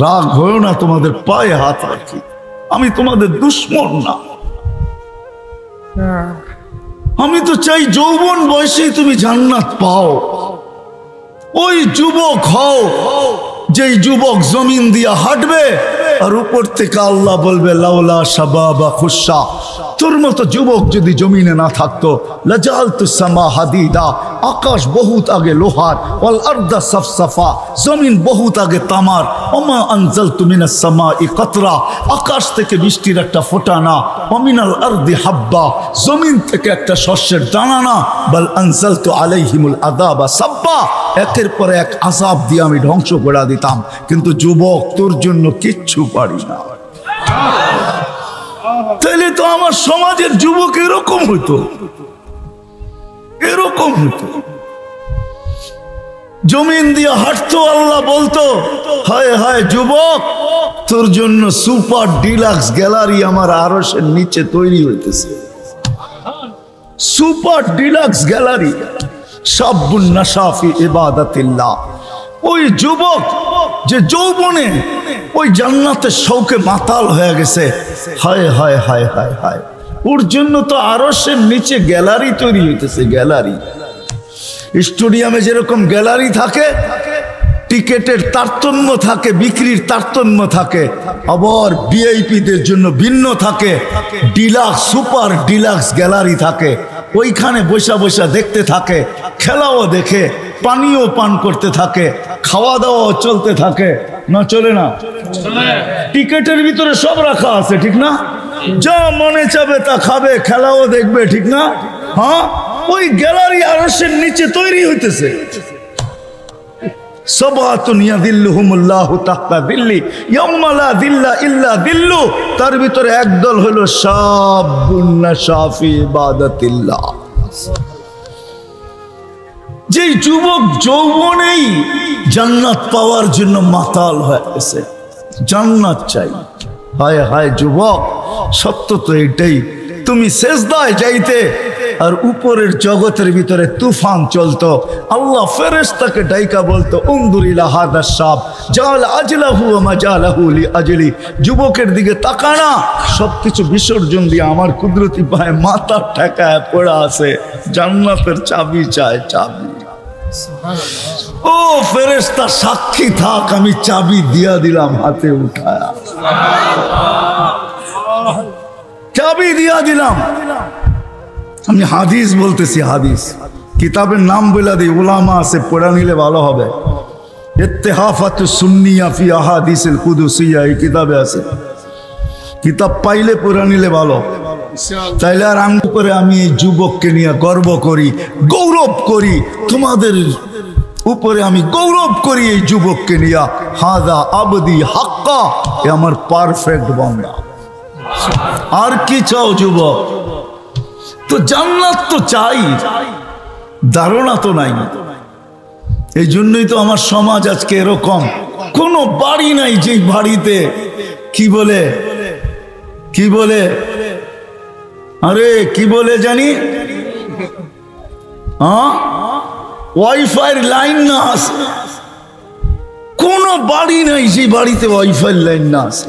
রাগ হয়েও না, তোমাদের পায়ে হাত রাখি, আমি তোমাদের দুশ্মন না। আমি তো চাই যৌবন বয়সেই তুমি জান্নাত পাও। ওই যুবক হও যেই যুবক জমিন দিয়া হাঁটবে আর উপর থেকে আল্লাহ বলবে লাউলা শাবাবা খুশা। তোর মতো যুবক যদি জমিনে না থাকতো, লাজালতু সামা হাদিদা, আকাশ বহুত আগে লোহার, ওয়াল আরদা সাফসাফা, জমিন বহুত আগে তামার, ওমা আনজালতু মিনাস সামাই কাতরা, আকাশ থেকে বৃষ্টির একটা ফোঁটা না, ওমিনাল আরদি হাব্বা, জমিন থেকে একটা শস্যের দানা না, বাল আনজালতু আলাইহিমুল আযাবা সাব্বা, একের পর এক আযাব দিয়ে আমি ধ্বংস করে দিতাম। কিন্তু যুবক, তোর জন্য কিচ্ছু পারি না। তাহলে তো আমার সমাজের যুবক এরকম হতো, এরকম হতো। জমিন দিয়ে হাঁটতো, আল্লাহ বলতো হায় হায় যুবক, তোর জন্য সুপার ডিলাক্স গ্যালারি আমার আরশের নিচে তৈরি হইতেছে। সুপার ডিলাক্স গ্যালারি, শাবুন নাশা ফি ইবাদাতিল্লাহ। ওই যুবক যে যৌবনে ওই জান্নাতের শৌকে মাতাল হয়ে গেছে, হায় হায় হায় হায় হায়, ওর জন্য তো আরশের নিচে গ্যালারি তৈরি হইতেছে। গ্যালারি, স্টেডিয়ামে যেরকম গ্যালারি থাকে, টিকেটের তারতম্য থাকে, বিক্রির তারতম্য থাকে, আবার ভিআইপিদের জন্য ভিন্ন থাকে, ডিলাক্স সুপার ডিলাক্স গ্যালারি থাকে। ওইখানে বসা বসা দেখতে থাকে, খেলাও দেখে, পানিও পান করতে থাকে, খাওয়া দাওয়াও চলতে থাকে। না চলে না? টিকেটের ভিতরে সব রাখা আছে, ঠিক না? যা মনে চাবে তা খাবে, খেলাও দেখবে, ঠিক না? হ্যাঁ, ওই গ্যালারি আরশের নিচে তৈরি হইতেছে। সাবাতুন ইয়াযিল্লুহুমুল্লাহু তাহতা দিল্লি ইয়াউমা লা দিল্লা ইল্লা দিল্লু, তার ভিতরে একদল হলো শাবুন নাশা ফি ইবাদাতিল্লাহ। যে যুবক যৌবনেই জান্নাত পাওয়ার জন্য মাতাল হয়ে গেছে, জান্নাত চাই। হায় হায় যুবক, সত্য তো এটাই। তুমি সেজদায় যাইতে আর উপরের জগতের ভিতরে তুফান চলতো, আল্লাহ ফেরেশতাকে ডাইকা বলতো উনদুর ইলা হাদা শাব জাল আজলাহু ওয়া মাজালাহু লিআজলি, যুবকের দিকে তাকানা, সবকিছু বিসর্জন দিয়ে আমার কুদরতি পায়ে মাথা ঠেকায় পড়া আছে, জান্নাতের চাবি চায়, চাবি। ও ফেরেশতা সাক্ষী থাক, আমি চাবি দিয়া দিলাম হাতে উঠায়া, চাবি দিয়া দিলাম। আমি হাদিস বলতেছি, হাদিস কিতাবের নাম বলে দিই, উলামা আছে, পড়া নিলে ভালো হবে। ইত্তেহাফাতুস সুন্নিয়া ফি আহাদিসিল কুদুসিয়া, এই কিতাবে আছে। কিতাব পাইলে পড়া নিলে ভালো। তাইলে আর আঙ্গু করে আমি এই যুবককে নিয়ে গর্ব করি, গৌরব করি, তোমাদের উপরে আমি গৌরব করি এই যুবককে নিয়ে। হাদা আবদি হাক্কা, এ আমার পারফেক্ট বান্দা। আর কি চাও যুবক? তো জান্নাত তো চাই, ধারণা তো নাই। এই জন্যই তো আমার সমাজ আজকে এরকম। কোনো বাড়ি নাই যেই বাড়িতে কি বলে, কি বলে, আরে কি বলে জানি, ওয়াইফাই লাইন না আছে। কোনো বাড়ি নাই সেই বাড়িতে ওয়াইফাই লাইন না আছে,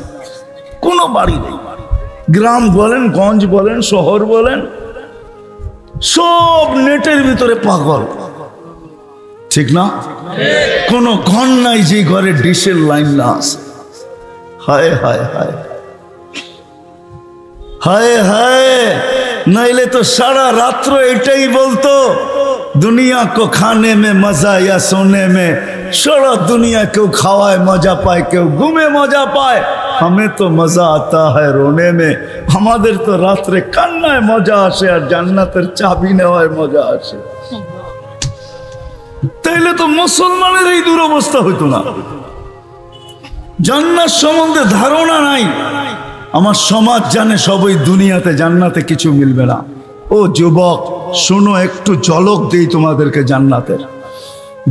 কোনো বাড়ি নেই। গ্রাম বলেন, গঞ্জ বলেন, শহর বলেন, সব নেটের ভিতরে পাগল, ঠিক না? কোনো ঘর নাই যে ঘরে ডিশের লাইন না আছে। হায় হায় হায় হায় হায়, নাইলে তো সারা রাত্র এটাই বলতো দুনিয়া কো খানে মে মজা ইয়া সোনে মে। সারা দুনিয়া কেউ খাওয়ায় মজা পায়, কেউ ঘুমে মজা পায়, हमें तो मजा आता है रोने में। আমাদের তো রাত্রে কান্নায় মজা আসে আর জান্নাতের চাবি নেওয়ায় মজা আসে। তাইলে তো মুসলমানের এই দুরবস্থা হইতো না। জান্নাত সম্বন্ধে ধারণা নাই। আমার সমাজ জানে সব ওই দুনিয়াতে, জান্নাতে কিছু মিলবে না। ও যুবক শোনো, একটু ঝলক দেই তোমাদেরকে জান্নাতের,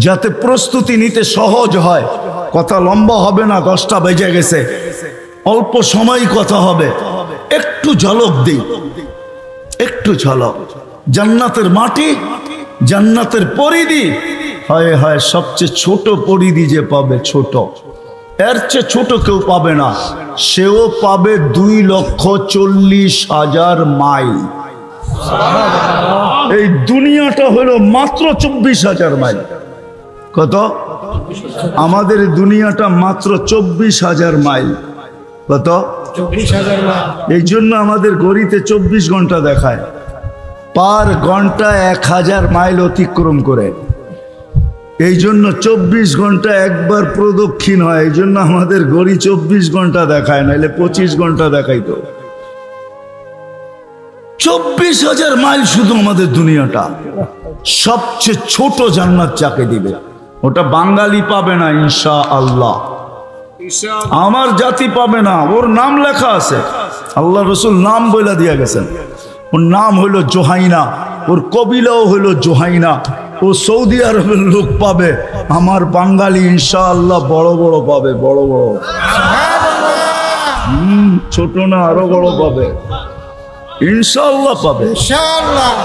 যাতে প্রস্তুতি নিতে সহজ হয়। কথা লম্বা হবে না, 10টা বেজে গেছে, অল্প সময় কথা হবে। একটু ঝলক দেই, একটু ঝলক। জান্নাতের মাটি, জান্নাতের পরিধি, হায় হায়, সবচেয়ে ছোট পরিধি যে পাবে, ছোট এর চেয়ে ছোট কেউ পাবে না। সেও পাবে 2,40,000 মাইল। এই দুনিয়াটা হলো মাত্র 24,000 মাইল। কত? আমাদের দুনিয়াটা মাত্র 24,000 মাইল। কত? 24,000 মাইল। এই জন্য আমাদের ঘড়িতে 24 ঘন্টা দেখায়, পার ঘন্টা 1000 মাইল অতিক্রম করে। এই জন্য 24 ঘন্টা একবার প্রদক্ষিণ হয়। এই জন্য আমাদের ঘড়ি 24 ঘন্টা দেখায়, নাইলে 25 ঘন্টা দেখাইতো। 24,000 মাইল শুধু আমাদের দুনিয়াটা। সবচেয়ে ছোট জান্নাত যাকে দিবে ওটা বাঙালি পাবে না ইনশাআল্লাহ। আমার জাতি পাবে না। ওর নাম লেখা আছে, আল্লাহ রসুল নাম বলে দিয়ে গেছেন। ওর নাম হইল জোহাইনা, ওর কবিলাও হইল জোহাইনা। ও সৌদি আরবের লোক পাবে, আমার বাঙালি ইনশাআল্লাহ বড় বড় পাবে, বড় বড়। ছোট না, আরো বড় পাবে ইনশাআল্লাহ পাবে।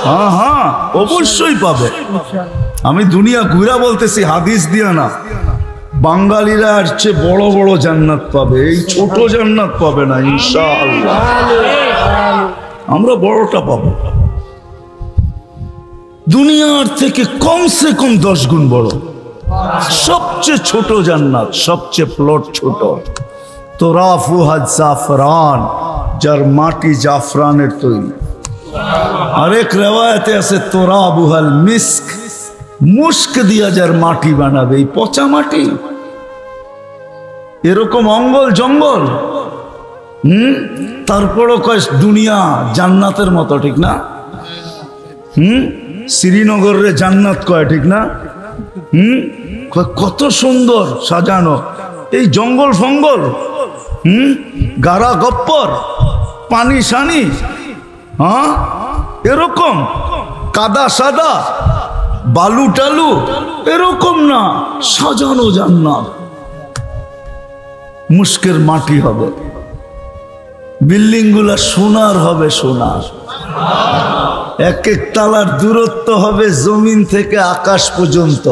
হ্যাঁ হ্যাঁ অবশ্যই পাবে। আমি দুনিয়া ঘুরা বলতেছি, হাদিস দিয়া না। বাঙালিরা আর চেয়ে বড় বড় জান্নাত পাবে, এই ছোট জান্নাত পাবে না ইনশাআল্লাহ। আমরা বড়টা পাবো, দুনিয়ার থেকে কমসে কম 10 গুণ বড়। সবচেয়ে ছোট জান্নাত, সবচেয়ে প্লট ছোট। তোরাফুহা জাফরান, যার মাটি জাফরানের তৈরি। আরেক রেওয়ায়েতে আছে তোরাবুহাল মিস্ক, মুস্ক দিয়া যার মাটি বানাবে। এই পচা মাটি, এরকম অঙ্গল জঙ্গল। তারপরও কয় দুনিয়া জান্নাতের মতো, ঠিক না? শ্রীনগরের জান্নাত কয়, ঠিক না? কত সুন্দর সাজানো, এই জঙ্গল ফঙ্গল, গারা গপ্পর, পানি সানি, হ্যাঁ এরকম কাদা সাদা বালু টালু এরকম না, সাজানো জান্নাত। মুস্কের মাটি হবে, বিল্ডিং গুলা সোনার হবে, সোনার। এক এক তালার দূরত্ব হবে জমিন থেকে আকাশ পর্যন্ত।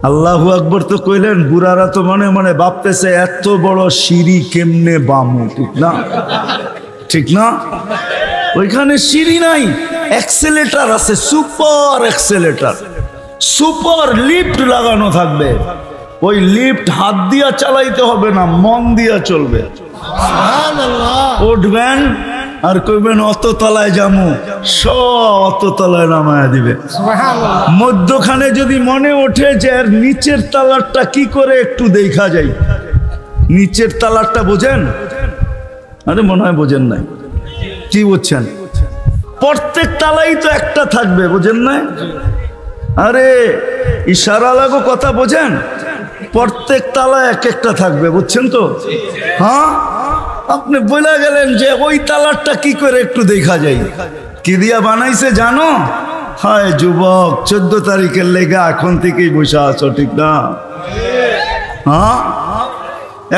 আল্লাহু আকবার তো কইলেন, বুড়ারা তো মনে মনে ভাবতেছে এত বড় সিঁড়ি কেমনে বামু, ঠিক না? ঠিক না? ওইখানে সিঁড়ি নাই, অ্যাক্সেলেটার আছে, সুপার অ্যাক্সেলেটার, সুপার লিফট লাগানো থাকবে। ওই লিফট হাত দিয়া চালাইতে হবে না, মন দিয়া চলবে। উঠবেন আর কইবেন অত তলায় যামু, অত তলায় নামায়া দিবে। মধ্যখানে যদি মনে ওঠে যে আর নিচের তালারটা কি করে একটু দেখা যায়, নিচের তালারটা বোঝেন? আরে মনে হয় বোঝেন নাই। কি বুঝছেন? প্রত্যেক তালাই তো একটা থাকবে, বোঝেন না? আরে ইশারা লাগো কথা বোঝেন? প্রত্যেক তালা এক একটা থাকবে, বুঝছেন তো? হ্যাঁ, আপনি বলে গেলেন যে ওই তালারটা কি করে একটু দেখা যায়। কি দিয়া বানাইছে জানো? হায় যুবক, 14 তারিখের লেগে এখন থেকেই বসে আছো, ঠিক না? হ্যাঁ,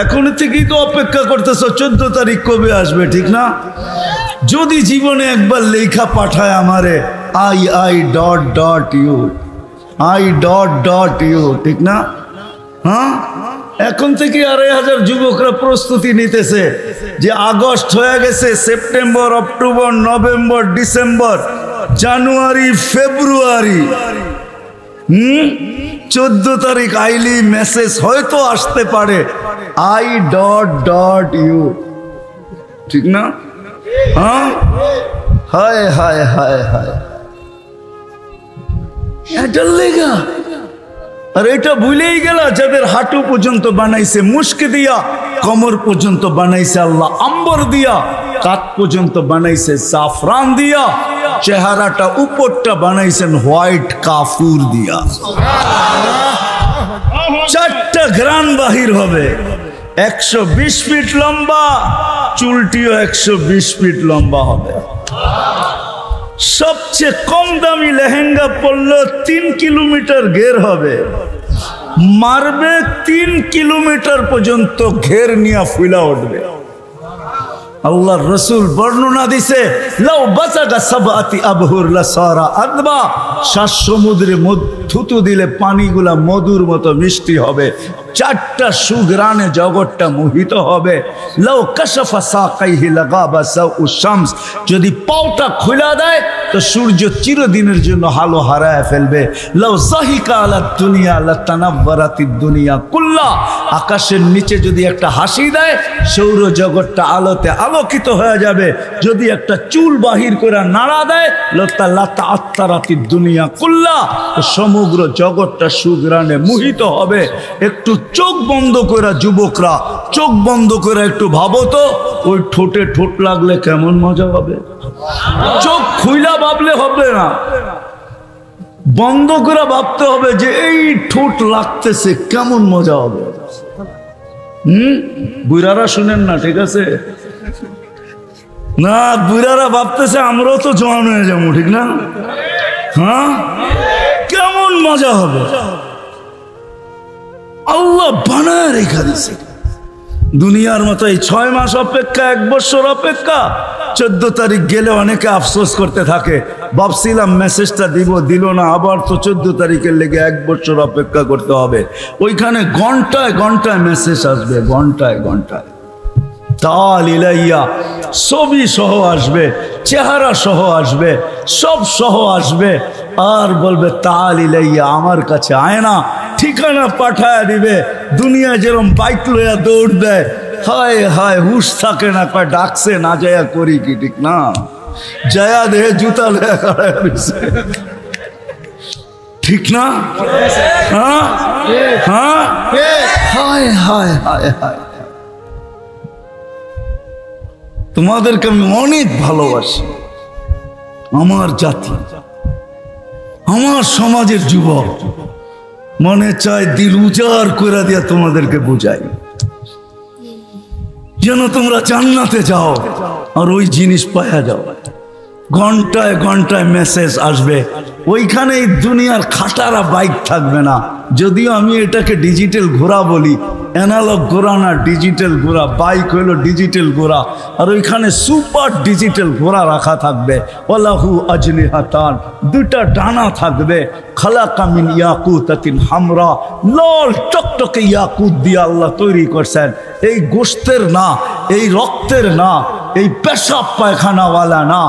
এখন থেকেই তো অপেক্ষা করতেছো 14 তারিখ কবে আসবে, ঠিক না? যদি জীবনে একবার লেখা পাঠায় আমারে, I.U, I.U, ঠিক না? হ্যাঁ, এখন থেকে 2,500 যুবকরা প্রস্তুতি নিতেছে যে আগস্ট হয়ে গেছে, সেপ্টেম্বর, অক্টোবর, নভেম্বর, ডিসেম্বর, জানুয়ারি, ফেব্রুয়ারি, 14 তারিখ আইলি মেসেজ হয়তো আসতে পারে I.U, ঠিক না? হ্যাঁ, হায় হায় হায় হায়, এটার লেগা। আর এটা ভুলেই গেল যাদের হাঁটু পর্যন্ত বানাইছে মুস্ক দিয়া, কোমর পর্যন্ত বানাইছে আল্লাহ আম্বর দিয়া, কাঁধ পর্যন্ত বানাইছে জাফরান দিয়া, চেহারাটা উপরটা বানাইছেন হোয়াইট কাফুর দিয়া। 4টা ঘ্রাণ বাহির হবে, 120 ফিট লম্বা, চুলটিও 120 ফিট লম্বা হবে। সবচেয়ে কম দামি লেহেঙ্গা পরলে 3 কিলোমিটার ঘের হবে, মারবে 3 কিলোমিটার পর্যন্ত ঘের নিয়ে ফুলা উঠবে। আল্লাহর রাসূল বর্ণনা দিছে, লাউ বাসাগা সাবাতি আবহুর লাসারা আদবা, 7 সমুদ্রের মধ্য থুতু দিলে পানিগুলা মধুর মতো মিষ্টি হবে, চারটা সুঘ্রাণে জগৎটা মোহিত হবে। লাউ কাশাফা সাকাইহি লাগাবা সাউ শামস, যদি পাওটা খুলে দেয় তো সূর্য চিরদিনের জন্য হালো হারায় ফেলবে। লাউ যাহিকা আলা দুনিয়া লাতানাওয়ারাতিদ দুনিয়া কুল্লা, আকাশের নিচে যদি একটা হাসি দেয় সৌর জগৎটা আলোতে আলোকিত হয়ে যাবে। যদি একটা চুল বাহির করে নাড়া দেয় লাতাআত্তারাতিদ দুনিয়া কুল্লা, সমগ্র জগৎটা সুঘ্রাণে মোহিত হবে। একটু চোখ বন্ধ করে যুবকরা, চোখ বন্ধ করে একটু ভাবো তো, ওই ঠোঁটে ঠোঁট লাগলে কেমন মজা হবে। চোখ খুইলা ভাবলে হবে না, বন্ধ করে ভাবতে হবে যে এই ঠোঁট লাগতেছে কেমন মজা হবে। বুড়ারা শুনেন না, ঠিক আছে না? বুড়ারা ভাবতেছে আমরাও তো জওয়ান হয়ে যাবো, ঠিক না? হ্যাঁ, কেমন মজা হবে। আল্লাহ বানায় রেখা দিছে দুনিয়ার মতো। এই 6 মাস অপেক্ষা, 1 বছর অপেক্ষা, 14 তারিখ গেলে অনেকে আফসোস করতে থাকে, ভাবছিলাম মেসেজটা দিব, দিল না, আবার তো 14 তারিখের লেগে 1 বছর অপেক্ষা করতে হবে। ওইখানে ঘন্টায় ঘন্টায় মেসেজ আসবে, ঘন্টায় ঘন্টায়। তাল ইলাইয়া, ছবি সহ আসবে, চেহারা সহ আসবে, সব সহ আসবে, আর বলবে তাল ইলাইয়া, আমার কাছে আয় না। ঠিকানা পাঠায় দিবে। দুনিয়া যেরকম বাইক লইয়া দৌড় দেয়, হায় হায় হুশ থাকে না, কয় ডাকছে না যায়া করি কি, ঠিক না? যায়া দেহে জুতা লইয়া খাড়ায় রইছে, ঠিক না? হ্যাঁ হ্যাঁ, হায় হায় হায় হায়। তোমাদেরকে আমি অনেক ভালোবাসি, আমার জাতি, আমার সমাজের যুবক। মনে চায় দিল উজাড় করে দিয়া তোমাদেরকে বুঝাই, যেন তোমরা জান্নাতে যাও আর ওই জিনিস পাওয়া যাও। ঘন্টায় ঘন্টায় মেসেজ আসবে, ওইখানে এই দুনিয়ার খাটারা বাইক থাকবে না। যদিও আমি এটাকে ডিজিটাল ঘোড়া বলি, অ্যানালগ ঘোড়া না, ডিজিটাল ঘোড়া। বাইক হইলো ডিজিটাল ঘোড়া, আর ওইখানে সুপার ডিজিটাল ঘোড়া রাখা থাকবে। ওয়ালাহু আজনিহাতান, 2টা ডানা থাকবে। খালাকা মিন ইয়াকুতাতিন হামরা, লাল টকটকে ইয়াকুত দিয়ে আল্লাহ তৈরি করছেন। এই গোশতের না, এই রক্তের না, এই পেশাব পায়খানাওয়ালা না,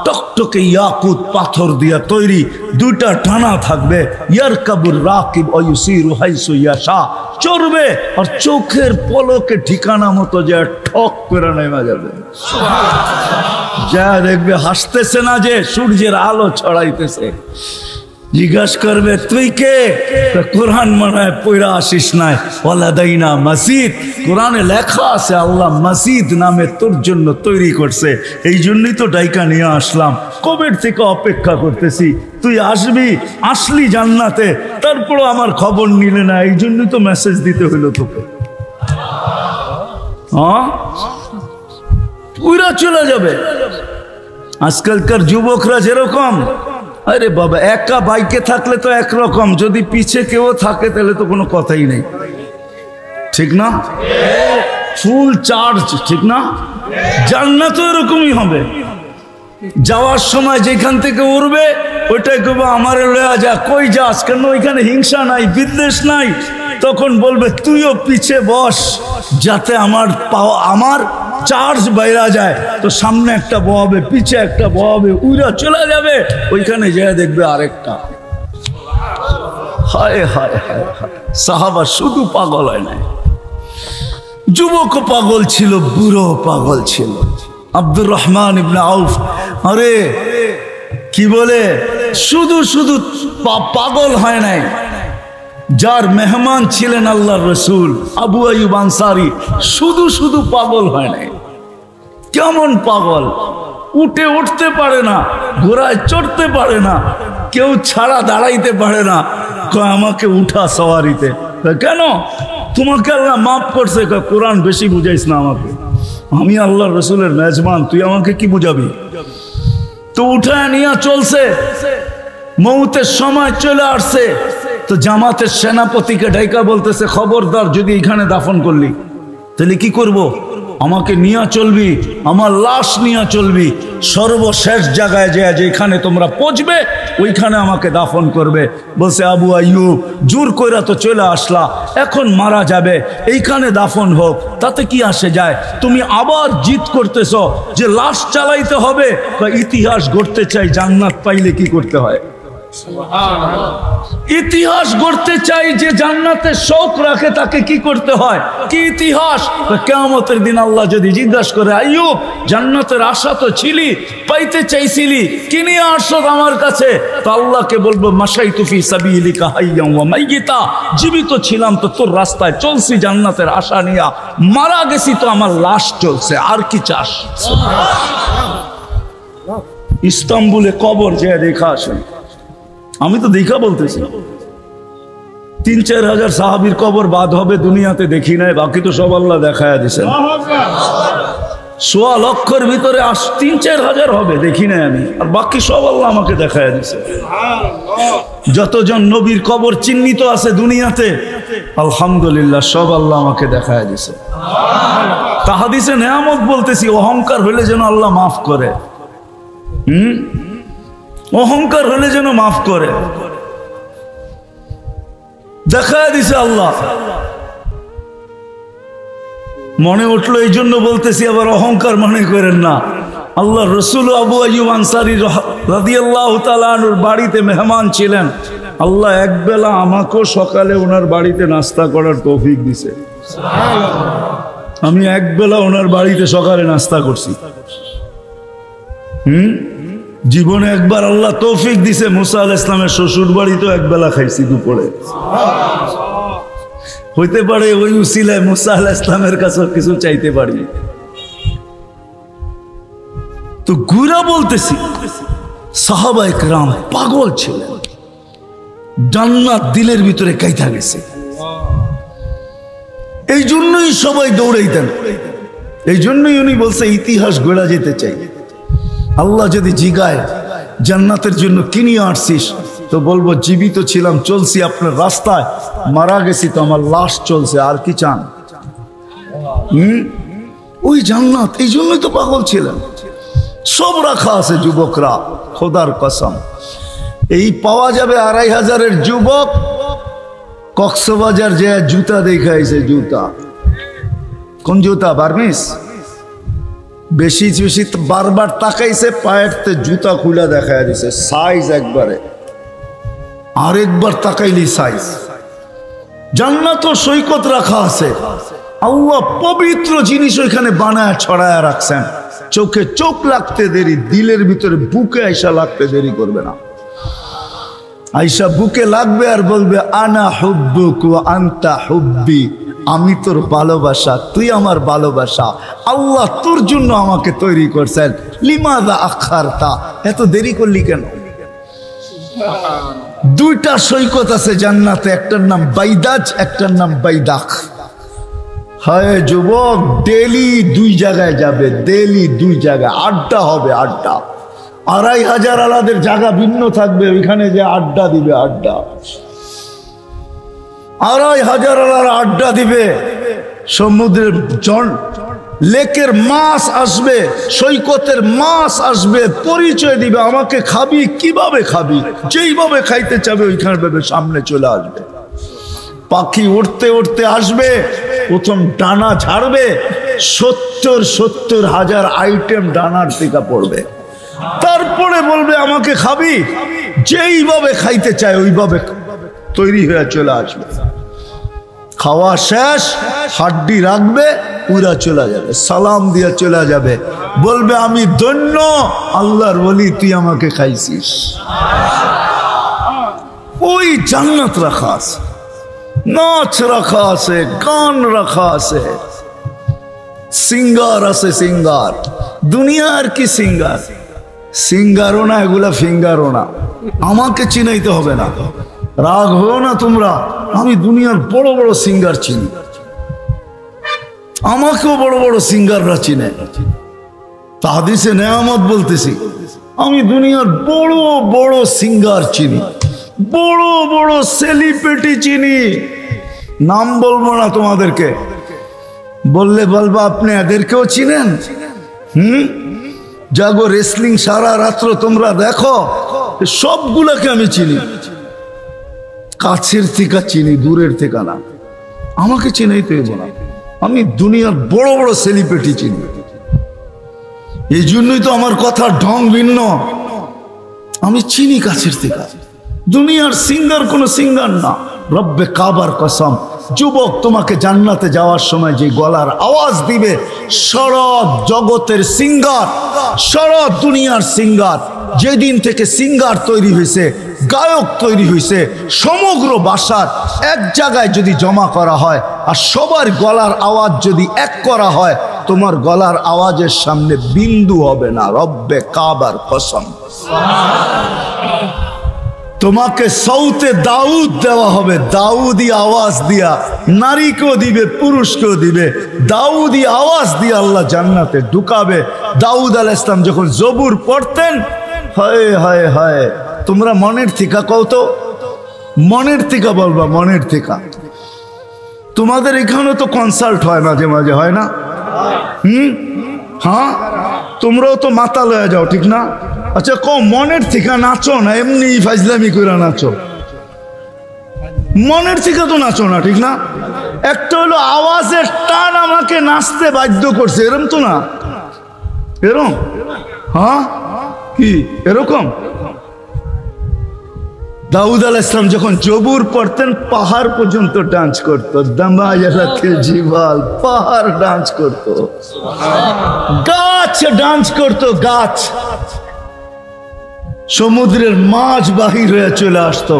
টকটকে ইয়াকুত পাথর দিয়া তৈরি। 2টা ডানা থাকবে। ইয়ারকাবুর রাকিব ওয়া ইউসিরু হাইসু ইয়াশা, চড়বে আর চোখের পলকে ঠিকানা মতো যে ঠক করে নেমে যাবে। যা দেখবে হাসতেছে না, যে সূর্যের আলো ছড়াইতেছে। জিজ্ঞাসা করবে তুই কে? কোরআন মনে পড়া আসিস নাই, ওয়ালাদাইনা মসজিদ। কোরআনে লেখা আছে আল্লাহ মসজিদ নামে তোর জন্য তৈরি করছে, এই জন্যই তো ডাইকা নিয়ে আসলাম। কবের থেকে অপেক্ষা করতেছি, তুই আসবি, আসলি জান্নাতে, তারপরও আমার খবর নিলে না, এই জন্যই তো মেসেজ দিতে হইলো তোকে। হ্যাঁ, পুরা চলে যাবে। আজকালকার যুবকরা যেরকম, আরে বাবা একা বাইকে থাকলে তো একরকম, যদি পিছে কেউ থাকে তাহলে তো কোনো কথাই নেই, ঠিক না? ফুল চার্জ, ঠিক না? জান্নাত এরকমই হবে। যাওয়ার সময় যেখান থেকে উঠবে ওইটাই কইবো আমারে লয়া যা। কই যাস? কেন ওইখানে হিংসা নাই, বিদ্বেষ নাই। তখন বলবে তুইও পিছে বস, যাতে আমার চার্জ বাইরা যায়। তো সামনে একটা বহাবে, পিছে একটা বহাবে, উইরা চলে যাবে। ওইখানে যায় দেখবে আরেকটা। হায় হায় হায় হায়, সাহাবা শুধু পাগল হয় নাই, যুবকও পাগল ছিল, বুড়ো পাগল ছিল। আব্দুর রহমান ইবনে আউফ, আরে কি বলে, শুধু শুধু পাগল হয় নাই। যার মেহমান ছিলেন আল্লাহর রসুল আবু আইয়ুব আনসারী, শুধু শুধু পাগল হয় নাই। কেমন পাগল, উঠে উঠতে পারে না, ঘোড়ায় চড়তে পারে না, কেউ ছাড়া দাঁড়াইতে পারে না। কয় আমাকে উঠা সওয়ারিতে। কেন? তোমাকে আল্লাহ মাফ করছে। কোরআন বেশি বুঝাইস না আমাকে, আমি আল্লাহর রসুলের মেজবান, তুই আমাকে কি বুঝাবি? তো উঠায় নিয়ে চলছে, মৌতের সময় চলে আসছে। তো জামাতের সেনাপতিকে ডাইকা বলতেছে খবরদার, যদি এখানে দাফন করলি তাহলে কি করব? আমাকে নিয়ে চলবি, আমার লাশ নিয়ে চলবি, সর্বশেষ জায়গায় যে যেখানে তোমরা পৌঁছবে ওইখানে আমাকে দাফন করবে। বলছে আবু আইয়ুব, জোর কইরা তো চলে আসলা, এখন মারা যাবে, এইখানে দাফন হোক, তাতে কি আসে যায়? তুমি আবার জিদ করতেছ যে লাশ চালাইতে হবে, বা ইতিহাস গড়তে চাই, জান্নাত পাইলে কি করতে হয়? ইতিহাস গড়তে চাই, যে জান্নাতে শৌক রাখে তাকে কি করতে হয়? কি ইতিহাস? কিয়ামতের দিন আল্লাহ যদি জিজ্ঞাসা করে, আইয়ুব জান্নাতের আশা তো ছিলি, পাইতে চাইছিলি, কি নিয়ে আসছ আমার কাছে? তো আল্লাহকে বলবো, মাশাইতু ফি সাবিলিকা হাইয়াম ওয়া মাইয়িতা, জীবিত ছিলাম তো তোর রাস্তায় চলছি জান্নাতের আশা নিয়া, মারা গেছি তো আমার লাশ চলছে, আর কি চাস? ইস্তাম্বুলে কবর যে দেখা আসেন, আমি তো দেখা বলতেছি 3-4 হাজার সাহাবীর কবর বাদ হবে দুনিয়াতে দেখি নাই, বাকি তো সব আল্লাহ দেখায়া দিছেন। 1.25 লক্ষের ভিতরে 3-4 হাজার হবে দেখি নাই আমি, আর বাকি সব আল্লাহ আমাকে দেখায়া দিছে। যতজন নবীর কবর চিহ্নিত আছে দুনিয়াতে, আলহামদুলিল্লাহ সব আল্লাহ আমাকে দেখায়া দিছে। তা হাদিসে নেয়ামত বলতেছি, অহংকার হলে যেন আল্লাহ মাফ করে। অহংকার হলে যেন মাফ করে, দেখায় দিছে আল্লাহ। মনে উঠলো এই জন্য বলতেছি, আবার অহংকার মনে করেন না। আল্লাহ রসুল আবু আইয়ুব আনসারী রাদিয়াল্লাহু তাআলা আনহুর বাড়িতে মেহমান ছিলেন। আল্লাহ একবেলা আমাকেও সকালে ওনার বাড়িতে নাস্তা করার তৌফিক দিছে। আমি একবেলা ওনার বাড়িতে সকালে নাস্তা করছি। জীবনে একবার আল্লাহ তৌফিক দিছে। মুসা আলাইহিস সালামের শ্বশুর বাড়িতেও একবেলা খাইছি দুপুরে। হইতে পারে ওই উসিলায় মুসা আলাইহিস সালামের কাছে কিছু চাইতে পারি। তো গুরা বলতেছি, সাহাবায়ে কেরাম পাগল ছিলেন, জান্নাত দিলের ভিতরে কাইতা গেছে। এই জন্যই সবাই দৌড়াইতেন, এই জন্যই উনি বলছে ইতিহাস গড়া যেতে চাই। আল্লাহ যদি জিগায় জান্নাতের জন্য কি নিয়ে আসছিস, তো বলবো জীবিত ছিলাম, চলছি আপনার রাস্তায়, মারা গেছি তো আমার লাশ চলছে, আর কি চান? ওই জান্নাত, এই জন্যই তো পাগল ছিলেন। সব রাখা আছে যুবকরা, খোদার কসম। এই পাওয়া যাবে 2500-এর যুবক কক্সবাজার যে জুতা দেখাইছে, জুতা কোন জুতা? বার্মিস। বেশি বেশি বারবার তাকাইছে, পায়ের জুতা খুলে দেখায় দিছে, সাইজ একবারে। আরেকবার তাকাইলি সাইজ। জান্নাত ও সৈকত রাখা আছে, আল্লাহ পবিত্র জিনিস ওইখানে বানায় ছড়ায় রাখছেন। চোখে চোখ লাগতে দেরি, দিলের ভিতরে বুকে আইসা লাগতে দেরি করবে না। আইসা বুকে লাগবে আর বলবে, আনা হুব্বুক ওয়া আনতা হুব্বি, আমি তোর ভালোবাসা, তুই আমার ভালোবাসা। আল্লাহ তোর জন্য আমাকে তৈরি করছেন। লিমাযা আখারতা, এত দেরি করলি কেন? দুইটা সৈকত আছে জান্নাতে, একটার নাম বাইদাজ, একটার নাম বাইদাক। হয় যুবক, ডেলি 2 জায়গায় যাবে, ডেলি 2 জায়গায় আড্ডা হবে, আড্ডা। 2500 আলাদের জায়গা ভিন্ন থাকবে, ওইখানে যে আড্ডা দিবে, আড্ডা 2500 আলার আড্ডা দিবে। সমুদ্রের লেকের মাছ আসবে, সৈকতের মাছ আসবে, পরিচয় দিবে, আমাকে খাবি, কিভাবে খাবি, যেইভাবে খাইতে চাবে ওইখানে ভাবে সামনে চলে আসবে। পাখি উড়তে উড়তে আসবে, প্রথম ডানা ঝাড়বে, 70,000 আইটেম ডানার টিকা পড়বে, তারপরে বলবে আমাকে খাবি, যেইভাবে খাইতে চায় ওইভাবে তৈরি হয়ে চলে আসবে। খাওয়া শেষ, হাড্ডি রাখবে, পুরা চলে যাবে, সালাম দিয়ে চলে যাবে, বলবে আমি ধন্য, আল্লাহর ওলি, তুই আমাকে খাইছিস। ওই জান্নাত রাখা আছে, নাচ রাখা আছে, গান রাখা আছে, সিঙ্গার আছে, সিঙ্গার। দুনিয়ার কি সিঙ্গার? সিঙ্গারও না, এগুলা ফিঙ্গারও না। আমাকে চিনাইতে হবে না, রাগ হও না তোমরা। আমি দুনিয়ার বড় বড় সিঙ্গার চিনি, আমাকেও বড় বড় সিঙ্গাররা চিনে। তা হাদিসে নেয়ামত বলতেছি, আমি দুনিয়ার বড় বড় সিঙ্গার চিনি, বড় বড় সেলিব্রিটি চিনি। নাম বলবো না তোমাদেরকে, বললে বলবা আপনি এদেরকেও চিনেন? জাগো রেসলিং সারা রাত্র তোমরা দেখো, সবগুলোকে আমি চিনি, কাছের থেকে চিনি, দূরের থেকে না। আমাকে চিনাই তো না, আমি দুনিয়ার বড় বড় সেলিব্রিটি চিনি। এই জন্যই তো আমার কথার ঢং ভিন্ন। আমি চিনি কাছের থেকে। দুনিয়ার সিঙ্গার কোন সিঙ্গার না, রব্বে কাবার কসম। যুবক, তোমাকে জান্নাতে যাওয়ার সময় যে গলার আওয়াজ দিবে, সারা জগতের সিঙ্গার, সারা দুনিয়ার সিঙ্গার, যেদিন থেকে সিঙ্গার তৈরি হয়েছে, গায়ক তৈরি হয়েছে, সমগ্র বাসার এক জায়গায় যদি জমা করা হয় আর সবার গলার আওয়াজ যদি এক করা হয়, তোমার গলার আওয়াজের সামনে বিন্দু হবে না, রব্বে কাবার কসম। তোমাকে সৌতে দাউদ দেওয়া হবে, দাউদি আওয়াজ দিয়া, নারীকেও দিবে পুরুষকেও দিবে, দাউদি আওয়াজ দিয়ে আল্লাহ জান্নাতে ঢুকাবে। দাউদ আলাইহিস সালাম যখন জবুর পড়তেন, হায় হায় হায়, তোমরা মনের থেকে কও তো, মনের থেকে বলবা, মনের থেকে। তোমাদের এখানে তো কনসার্ট হয় মাঝে মাঝে, হয় না? হ্যাঁ, তোমরাও তো মাতাল হয়ে যাও, ঠিক না? আচ্ছা কও, মনের থেকে নাচো না এমনি ফাজলামি করে নাচো? মনের থেকে তো নাচো না, ঠিক না? একটা হলো আওয়াজের টান আমাকে নাচতে বাধ্য করছে, এরকম তো না? এরকম? হ্যাঁ, কি এরকম? দাউদ আলাইহিস সালাম যখন জবুর পড়তেন, পাহাড় পর্যন্ত ডান্স করতো, দামায়ালাতিল জিবাল, পাহাড় ডান্স করতো, গাছ ডান্স করতো, গাছ। সমুদ্রের মাছ বাহির হয়ে চলে আসতো,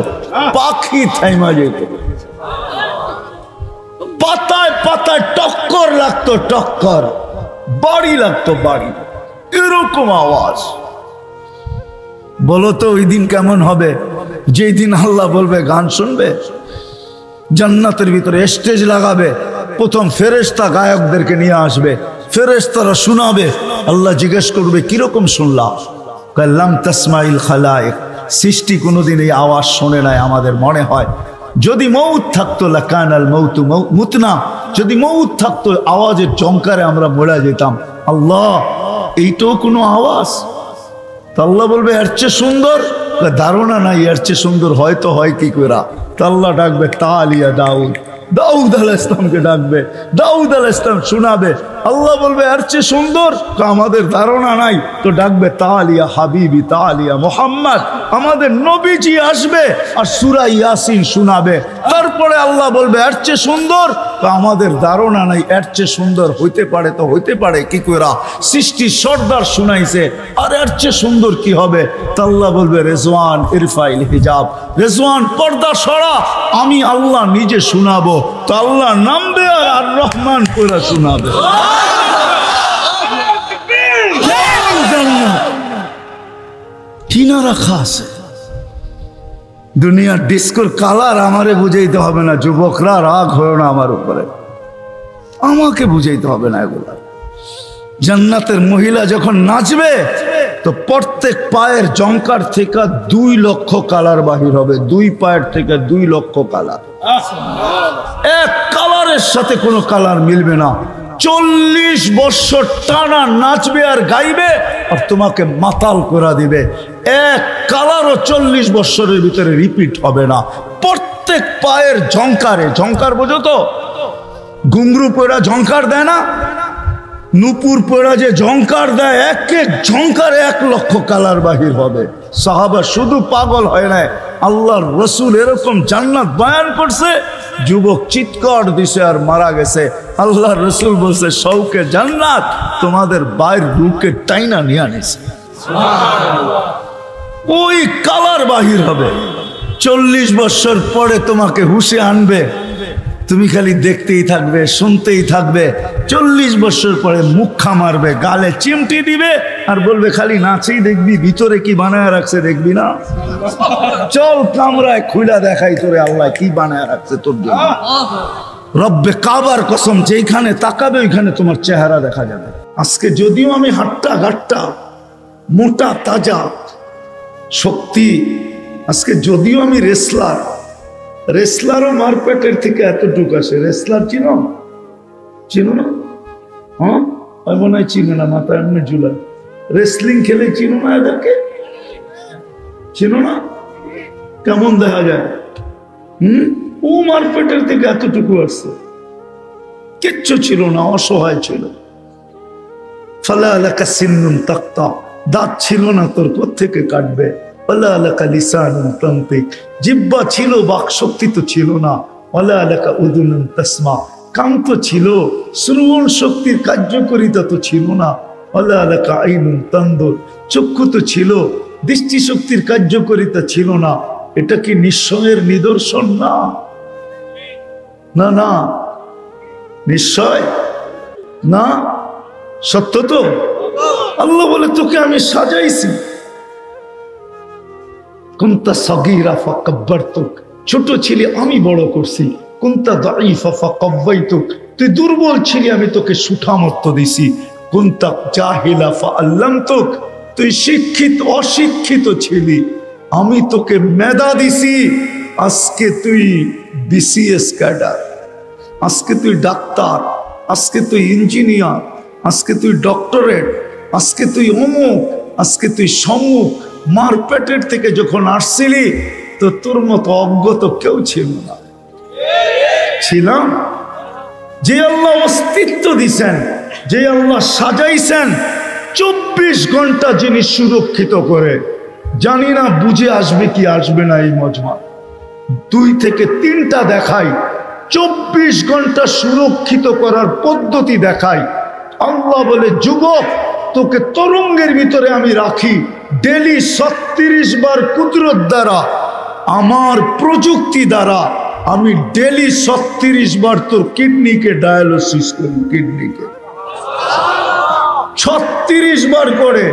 পাখি থাইমা যেত, পাতায় পাতায় টক্কর লাগতো, টক্কর, বাড়ি লাগতো, বাড়ি। এরকম আওয়াজ। বলো তো ওই দিন কেমন হবে, যেই দিন আল্লাহ বলবে গান শুনবে? জান্নাতের ভিতরে স্টেজ লাগাবে, প্রথম ফেরেশতা গায়কদেরকে নিয়ে আসবে, ফেরেশতারা শোনাবে। আল্লাহ জিজ্ঞেস করবে কিরকম শুনলা? কাল্লাম তাসমাইল খালায়েক, সৃষ্টি কোনোদিন এই আওয়াজ শোনে নাই আমাদের মনে হয়। যদি মউত থাকতো লাকানাল মউতু মুতনা, যদি মউত থাকতো আওয়াজের চমকারে আমরা মরে যেতাম। আল্লাহ, এইটাও কোনো আওয়াজ? তা আল্লাহ বলবে এর চেয়ে সুন্দর? ধারণা নাই এর চেয়ে সুন্দর হয়তো হয় কি করে। তা আল্লাহ ডাকবে তালিয়া দাউদ, দাউদ আলাইহিস সালামকে ডাকবে, দাউদ আলাইহিস সালাম শোনাবে। আল্লাহ বলবে এর চেয়ে সুন্দর? আমাদের ধারণা নাই। তো ডাকবে তালিয়া হাবিবি, তালিয়া মোহাম্মদ, আমাদের নবীজি আসবে আর সূরা ইয়াসিন শোনাবে। তারপরে আল্লাহ বলবে এর চেয়ে সুন্দর? আমাদের ধারণা নাই, এর চেয়ে সুন্দর হইতে পারে তো হইতে পারে কি করে, সৃষ্টির সর্দার শুনাইছে, আর এর চেয়ে সুন্দর কি হবে? তা আল্লাহ বলবে রেজওয়ান ইরফাইল হিজাব, রেজওয়ান পর্দা সরা, আমি আল্লাহ নিজে শোনাবো। তো আল্লাহ নামবে আর আর রহমান করে শোনাবে। কিনা রাখা আছে দুনিয়ার ডিস্কোর কালার। আমারে বুঝাইতে হবে না, যুবকরা রাগ হলো না আমার উপরে, আমাকে বুঝাইতে হবে না এগুলা। জান্নাতের মহিলা যখন নাচবে তো প্রত্যেক পায়ের জঙ্কার থেকে 2 লক্ষ কালার বাহির হবে, 2 পায়ের থেকে 2 লক্ষ কালার। এক কালারের সাথে কোনো কালার মিলবে না। 40 বছর টানা নাচবে আর গাইবে আর তোমাকে মাতাল করে দিবে। এক কালারও 40 বছরের ভিতরে রিপিট হবে না। প্রত্যেক পায়ের ঝংকারে, ঝংকার বোঝো তো? ঘুংরু পয়রা ঝংকার দেয় না, নুপুর পয়রা যে ঝংকার দেয়, এক এক ঝংকারে 1 লক্ষ কালার বাহির হবে। সাহাবা শুধু পাগল হয় না, আল্লাহর রসুল এরকম জান্নাত বয়ান করছে, যুবক চিৎকার দিছে আর মারা গেছে। আল্লাহর রসুল বলছে শৌকে জান্নাত তোমাদের বাইর রুকে টাইনা নিয়ে আনিছে, ওই কালার বাহির হবে। 40 বছর পরে তোমাকে হুশে আনবে, তুমি খালি দেখতেই থাকবে, শুনতেই থাকবে। 40 বছর পরে মুখা মারবে, গালে চিমটি দিবে আর বলবে খালি নাচেই দেখবি, ভিতরে কি বানায় রাখছে দেখবি না? চল কামরায় খুলে দেখাই তোরে আল্লাহ কি বানায় রাখছে তোর জন্য। রব্বে কাবার কসম, যেখানে তাকাবে ওইখানে তোমার চেহারা দেখা যাবে। আজকে যদিও আমি হাট্টা ঘাট্টা মোটা তাজা শক্তি, আজকে যদিও আমি রেসলার, রেসলারও মারপেটের থেকে এতটুকু আসে। রেসলার চিনো? চিনো না? হ্যাঁ মনে হয় চিনে না, মাথা এমনি ঝুলায়। রেসলিং খেলে চিনো না এদেরকে? চিনো না? কেমন দেখা যায়? ও মারপেটের থেকে এতটুকু আসছে, কিচ্ছু ছিল না, অসহায় ছিল। ফালা আলাকা সিন্নুন তাক্তা, দাঁত ছিল না তোর কোত্থেকে কাটবে। ফালা আলাকা লিসানুন তানতিক, জিহ্বা ছিল, বাক শক্তি তো ছিল না। ফালা আলাকা উদুনুন তাসমা, কান তো ছিল, শ্রবণ শক্তির কার্যকারিতা তো ছিল না। ফালা আলাকা আইনুন তানদুর, চক্ষু তো ছিল, দৃষ্টি শক্তির কার্যকারিতা ছিল না। এটা কি নিশ্চয়ের নিদর্শন? না না না, নিশ্চয় না, সত্য তো। আল্লাহ বলে তোকে আমি সাজাইছি। কুনতা সগীরা ফাকাব্বারতুক, ছোট ছিলি আমি বড় করছি। কুনতা দাঈফা ফাকাওয়াইতুক, তুই দুর্বল ছিলি আমি তোকে সুঠামত্ব দিছি। কুনতা জাহিলা ফাআল্লামতুক, তুই শিক্ষিত অশিক্ষিত ছিলি, আমি তোকে মেধা দিছি। আজকে তুই বিসিএস ক্যাডার, আজকে তুই ডাক্তার, আজকে তুই ইঞ্জিনিয়ার, আজকে তুই ডক্টরেট, আজকে তুই অমুক, আজকে তুই সমুক। মারপেটের থেকে যখন আসছিলি তো তোর মতো অজ্ঞত কেউ ছিল না। ছিলাম যে আল্লাহ অস্তিত্ব দিছেন, যে আল্লাহ সাজাইছেন 24 ঘন্টা যিনি সুরক্ষিত করে। জানি না বুঝে আসবে কি আসবে না এই মজমা। 2 থেকে 3টা দেখাই, 24 ঘন্টা সুরক্ষিত করার পদ্ধতি দেখাই। আল্লাহ বলে যুবক তোকে তরঙ্গের ভিতরে আমি রাখি, ডেলি 36 বার কুদরত দ্বারা, আমার প্রযুক্তি দ্বারা আমি ডেলি 36 বার তোর কিডনিকে ডায়ালিসিস করি। কিডনিকে 36 বার করে।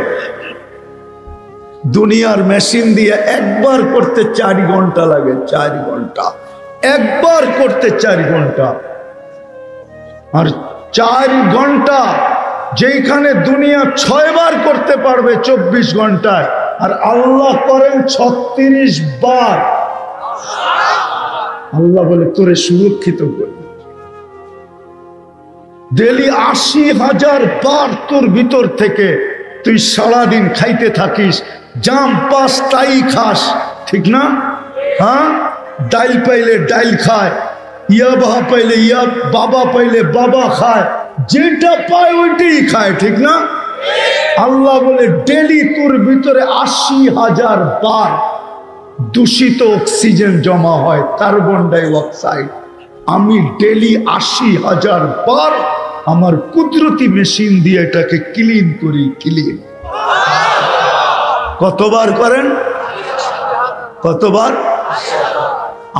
দুনিয়ার মেশিন দিয়ে একবার করতে 4 ঘন্টা লাগে, 4 ঘন্টা একবার করতে 4 ঘন্টা। আর 4 ঘন্টা যেখানে দুনিয়া 6 বার করতে পারবে 24 ঘন্টায়, আর আল্লাহ করেন 36 বার। আল্লাহ বলে তোরে সুরক্ষিত করবে। ডেলি 80,000 বার তোর ভিতর থেকে তুই সারাদিন খাইতে থাকিস, জাম পাস তাই খাস, ঠিক না? হ্যাঁ, ডাইল পাইলে ডাইল খায়, ইয়া বাবা পাইলে ইয়া, বাবা পাইলে বাবা খায়, যেটা পায় ওইটাই খায়, ঠিক না? আল্লাহ বলে ডেলি তোর ভিতরে 80,000 বার দূষিত অক্সিজেন জমা হয়, কার্বন ডাই অক্সাইড। আমি ডেলি 80,000 বার আমার কুদরতি মেশিন দিয়ে এটাকে ক্লিন করি। ক্লিন কতবার করেন? কতবার?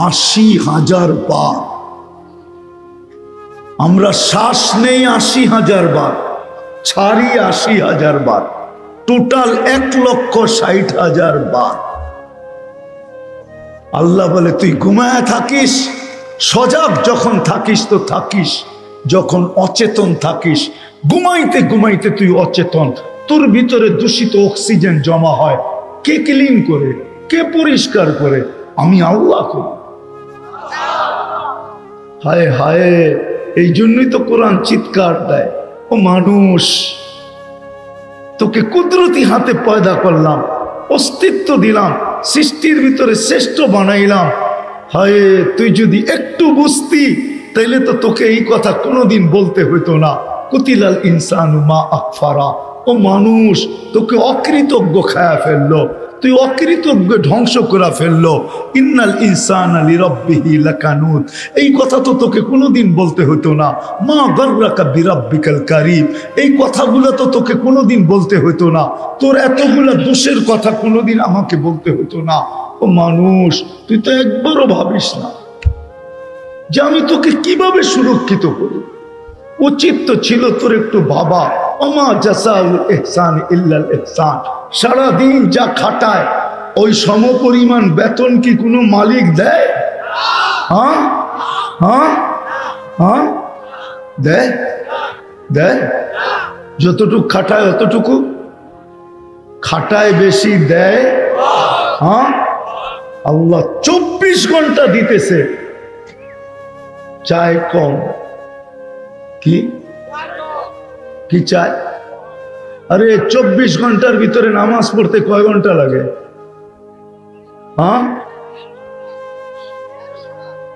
80,000 বার। আমরা শ্বাস নেই 80,000 বার, ছাড়ি 80,000 বার, টোটাল 1,60,000 বার। আল্লাহ বলে তুই ঘুমায় থাকিস, সজাগ যখন থাকিস তো থাকিস, যখন অচেতন থাকিস, ঘুমাইতে ঘুমাইতে তুই অচেতন, তোর ভিতরে দূষিত অক্সিজেন জমা হয়। কে ক্লিন করে? কে পরিষ্কার করে? আমি আল্লাহ করি। হায় হায়, এই জন্যই তো কোরআন চিৎকার দেয়, ও মানুষ তোকে কুদরতি হাতে পয়দা করলাম, অস্তিত্ব দিলাম, সৃষ্টির ভিতরে শ্রেষ্ঠ বানাইলাম। হায়, তুই যদি একটু বুঝতি তাইলে তো তোকে এই কথা কোনোদিন বলতে হইতো না। কুতিলাল ইনসানু মা আকফারা, ও মানুষ তোকে অকৃতজ্ঞ খায়া ফেললো, তুই অকৃতজ্ঞ ধ্বংস করে ফেললো। ইন্নাল ইনসানা লিরাব্বিহি লাকানুত, এই কথা তো তোকে কোনোদিন বলতে হতো না। মা গাররাকা বিরাব্বিকাল কারীম, এই কথাগুলো তো তোকে কোনোদিন বলতে হতো না। তোর এতগুলা দোষের কথা কোনোদিন আমাকে বলতে হতো না। ও মানুষ, তুই তো একবারও ভাবিস না যে আমি তোকে কিভাবে সুরক্ষিত করি। উচিত তো ছিল তোর একটু ভাবা, ওমা জাযাউল ইহসান ইল্লাল ইহসান। সারাদিন যা খাটায় ওই সমপরিমাণ বেতন কি কোনো মালিক দেয়? হ্যাঁ হ্যাঁ হ্যাঁ, দেয়? দেয়? যতটুকু খাটায় অতটুকু খাটায়, বেশি দেয়? হ্যাঁ, আল্লাহ 24 ঘন্টা দিতেছে, চায় কম। কি কি চায়? আরে 24 ঘন্টার ভিতরে নামাজ পড়তে কয় ঘন্টা লাগে? হ্যাঁ,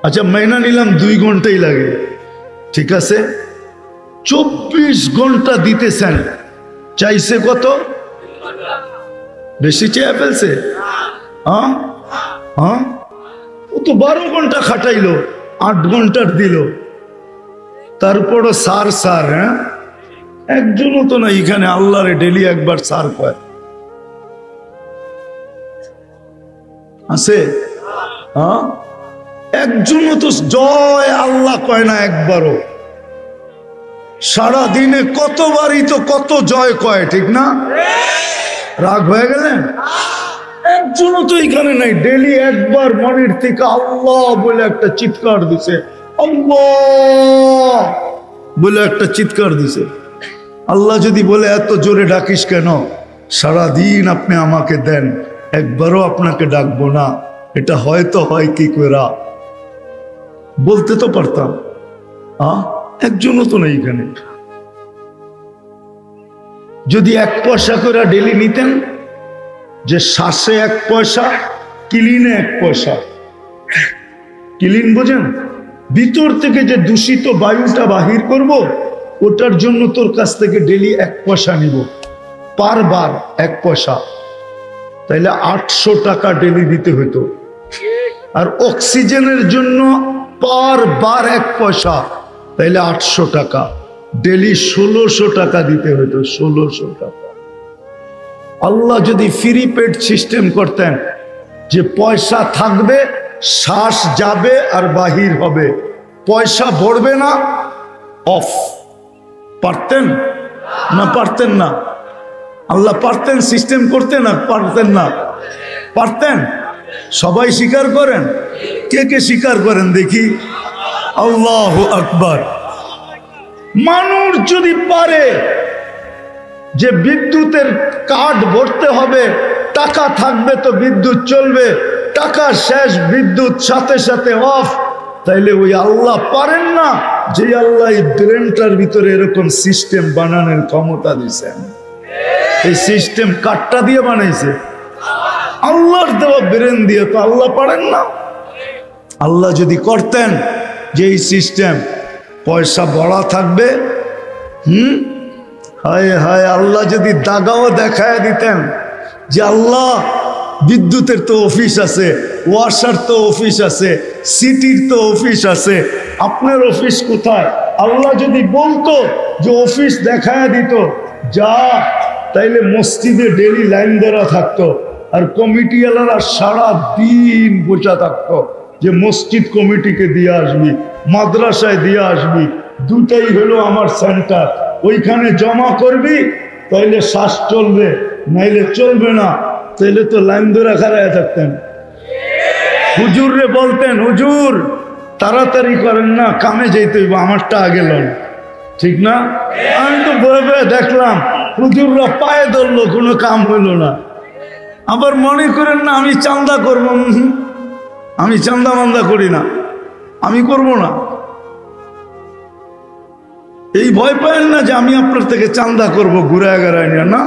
আচ্ছা মাইনা নিলাম 2 ঘন্টাই লাগে, ঠিক আছে। 24 ঘন্টা দিতেছেন, চাইছে কত? বেশি চেয়ে ফেলছে? হ্যাঁ হ্যাঁ, ও তো 12 ঘন্টা খাটাইলো, 8 ঘন্টার দিল, তারপরও সার সার। হ্যাঁ, একজনও তো না এখানে আল্লাহরে ডেলি একবার সার কয়, আছে? হ্যাঁ, একজনও তো জয় আল্লাহ কয় না একবারও। সারা দিনে কতবারই তো কত জয় কয়, ঠিক না? রাগ হয়ে গেলেন? একজনও তো এখানে নাই ডেলি একবার মনের থেকে আল্লাহ বলে একটা চিৎকার দিছে, আল্লাহ বলে একটা চিৎকার দিছে। আল্লাহ যদি বলে এত জোরে ডাকিস কেন, সারাদিন আপনি আমাকে দেন, একবারও আপনাকে ডাকবো না, এটা হয়তো হয় কি করা, বলতে তো পারতাম। একজনও তো নেই এখানে। যদি 1 পয়সা করে ডেলি নিতেন, যে শ্বাসে 1 পয়সা, কিলিনে 1 পয়সা। কিলিন বোঝেন? ভিতর থেকে যে দূষিত বায়ুটা বাহির করব, ওটার জন্য তোর কাছ থেকে ডেলি 1 পয়সা নিব, পার বার 1 পয়সা, তাইলে 800 টাকা ডেলি দিতে হতো। আর অক্সিজেনের জন্য পার বার 1 পয়সা, তাইলে 800 টাকা, ডেলি 1600 টাকা দিতে হতো, 1600 টাকা। আল্লাহ যদি ফ্রি পেড সিস্টেম করতেন, যে পয়সা থাকবে, শ্বাস যাবে আর বাহির হবে, পয়সা ভরবে না, অফ, পারতেন না? পারতেন না? আল্লাহ পারতেন সিস্টেম করতে, না পারতেন না? পারতেন। সবাই স্বীকার করেন, কে কে স্বীকার করেন দেখি? আল্লাহু আকবার। মানুষ যদি পারে যে বিদ্যুতের কার্ড ভরতে হবে, টাকা থাকবে তো বিদ্যুৎ চলবে, টাকা শেষ বিদ্যুৎ সাথে সাথে অফ, তাইলে ওই আল্লাহ পারেন না যে আল্লাহ এই ব্রেনটার ভিতরে এরকম সিস্টেম বানানোর ক্ষমতা দিয়েছেন? এই সিস্টেম কাঠটা দিয়ে বানাইছে, আল্লাহর দেওয়া ব্রেন দিয়ে, তো আল্লাহ পারেন না? আল্লাহ যদি করতেন যে এই সিস্টেম, পয়সা বড়া থাকবে, হায় হায়, আল্লাহ যদি দাগাও দেখায় দিতেন যে আল্লাহ বিদ্যুতের তো অফিস আছে, ওয়াসার তো অফিস আছে, সিটির তো অফিস আছে, আপনার অফিস কোথায়? আল্লাহ যদি বলতো যে অফিস দেখায় দিত, যা, তাইলে মসজিদে ডেলি লাইন ধরা থাকতো, আর কমিটিওয়ালারা সারা দিন বসে থাকতো যে মসজিদ কমিটিকে দিয়ে আসবি, মাদ্রাসায় দিয়ে আসবি, দুটাই হলো আমার সেন্টার, ওইখানে জমা করবি, তাইলে শ্বাস চলবে, নাইলে চলবে না। তাইলে তো লাইন ধরে খাড়ায় থাকতেন। হুজুর রে বলতেন, হুজুর তাড়াতাড়ি করেন না, কামে যেতে হইব, আমারটা আগে লন, ঠিক না? আমি তো বয়ে বয়ে দেখলাম হুজুররা পায়ে ধরলো, কোনো কাম হইল না। আবার মনে করেন না আমি চান্দা করব, আমি চান্দা মান্দা করি না, আমি করব না। এই ভয় পায়েন না যে আমি আপনার থেকে চান্দা করব ঘুরায় গাড়ায় নিয়ে, না।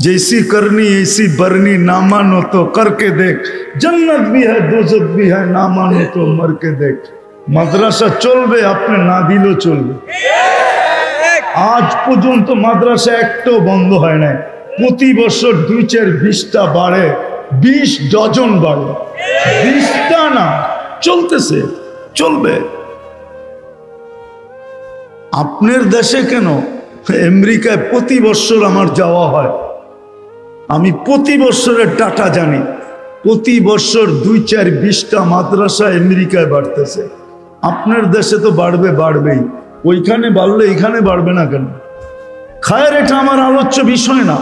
जैसी करनी ऐसी बरनी, ना मानो तो करके देख, जन्नत भी है दोजख भी है, ना मानो तो मर के देख। মাদ্রাসা চলবে, আপনি না দিলেও চলবে। আজ পর্যন্ত মাদ্রাসা একটাও বন্ধ হয় নাই, প্রতি বছর 2-4-20টা বাড়ে, 20 ডজন বাড়ে, 20টা না, চলতেছে, চলবে। আপনার দেশে কেন, আমেরিকায় প্রতি বছর আমার যাওয়া হয়, আমি প্রতি বছরের ডাটা জানি, প্রতি বছর 2-4-20টা মাদ্রাসা আমেরিকায় বাড়তেছে। আপনার দেশে তো বাড়বে, বাড়বেই, ওইখানে বাড়লে এখানে বাড়বে না কেন? খায়ের, এটা আমার আলোচ্য বিষয় না।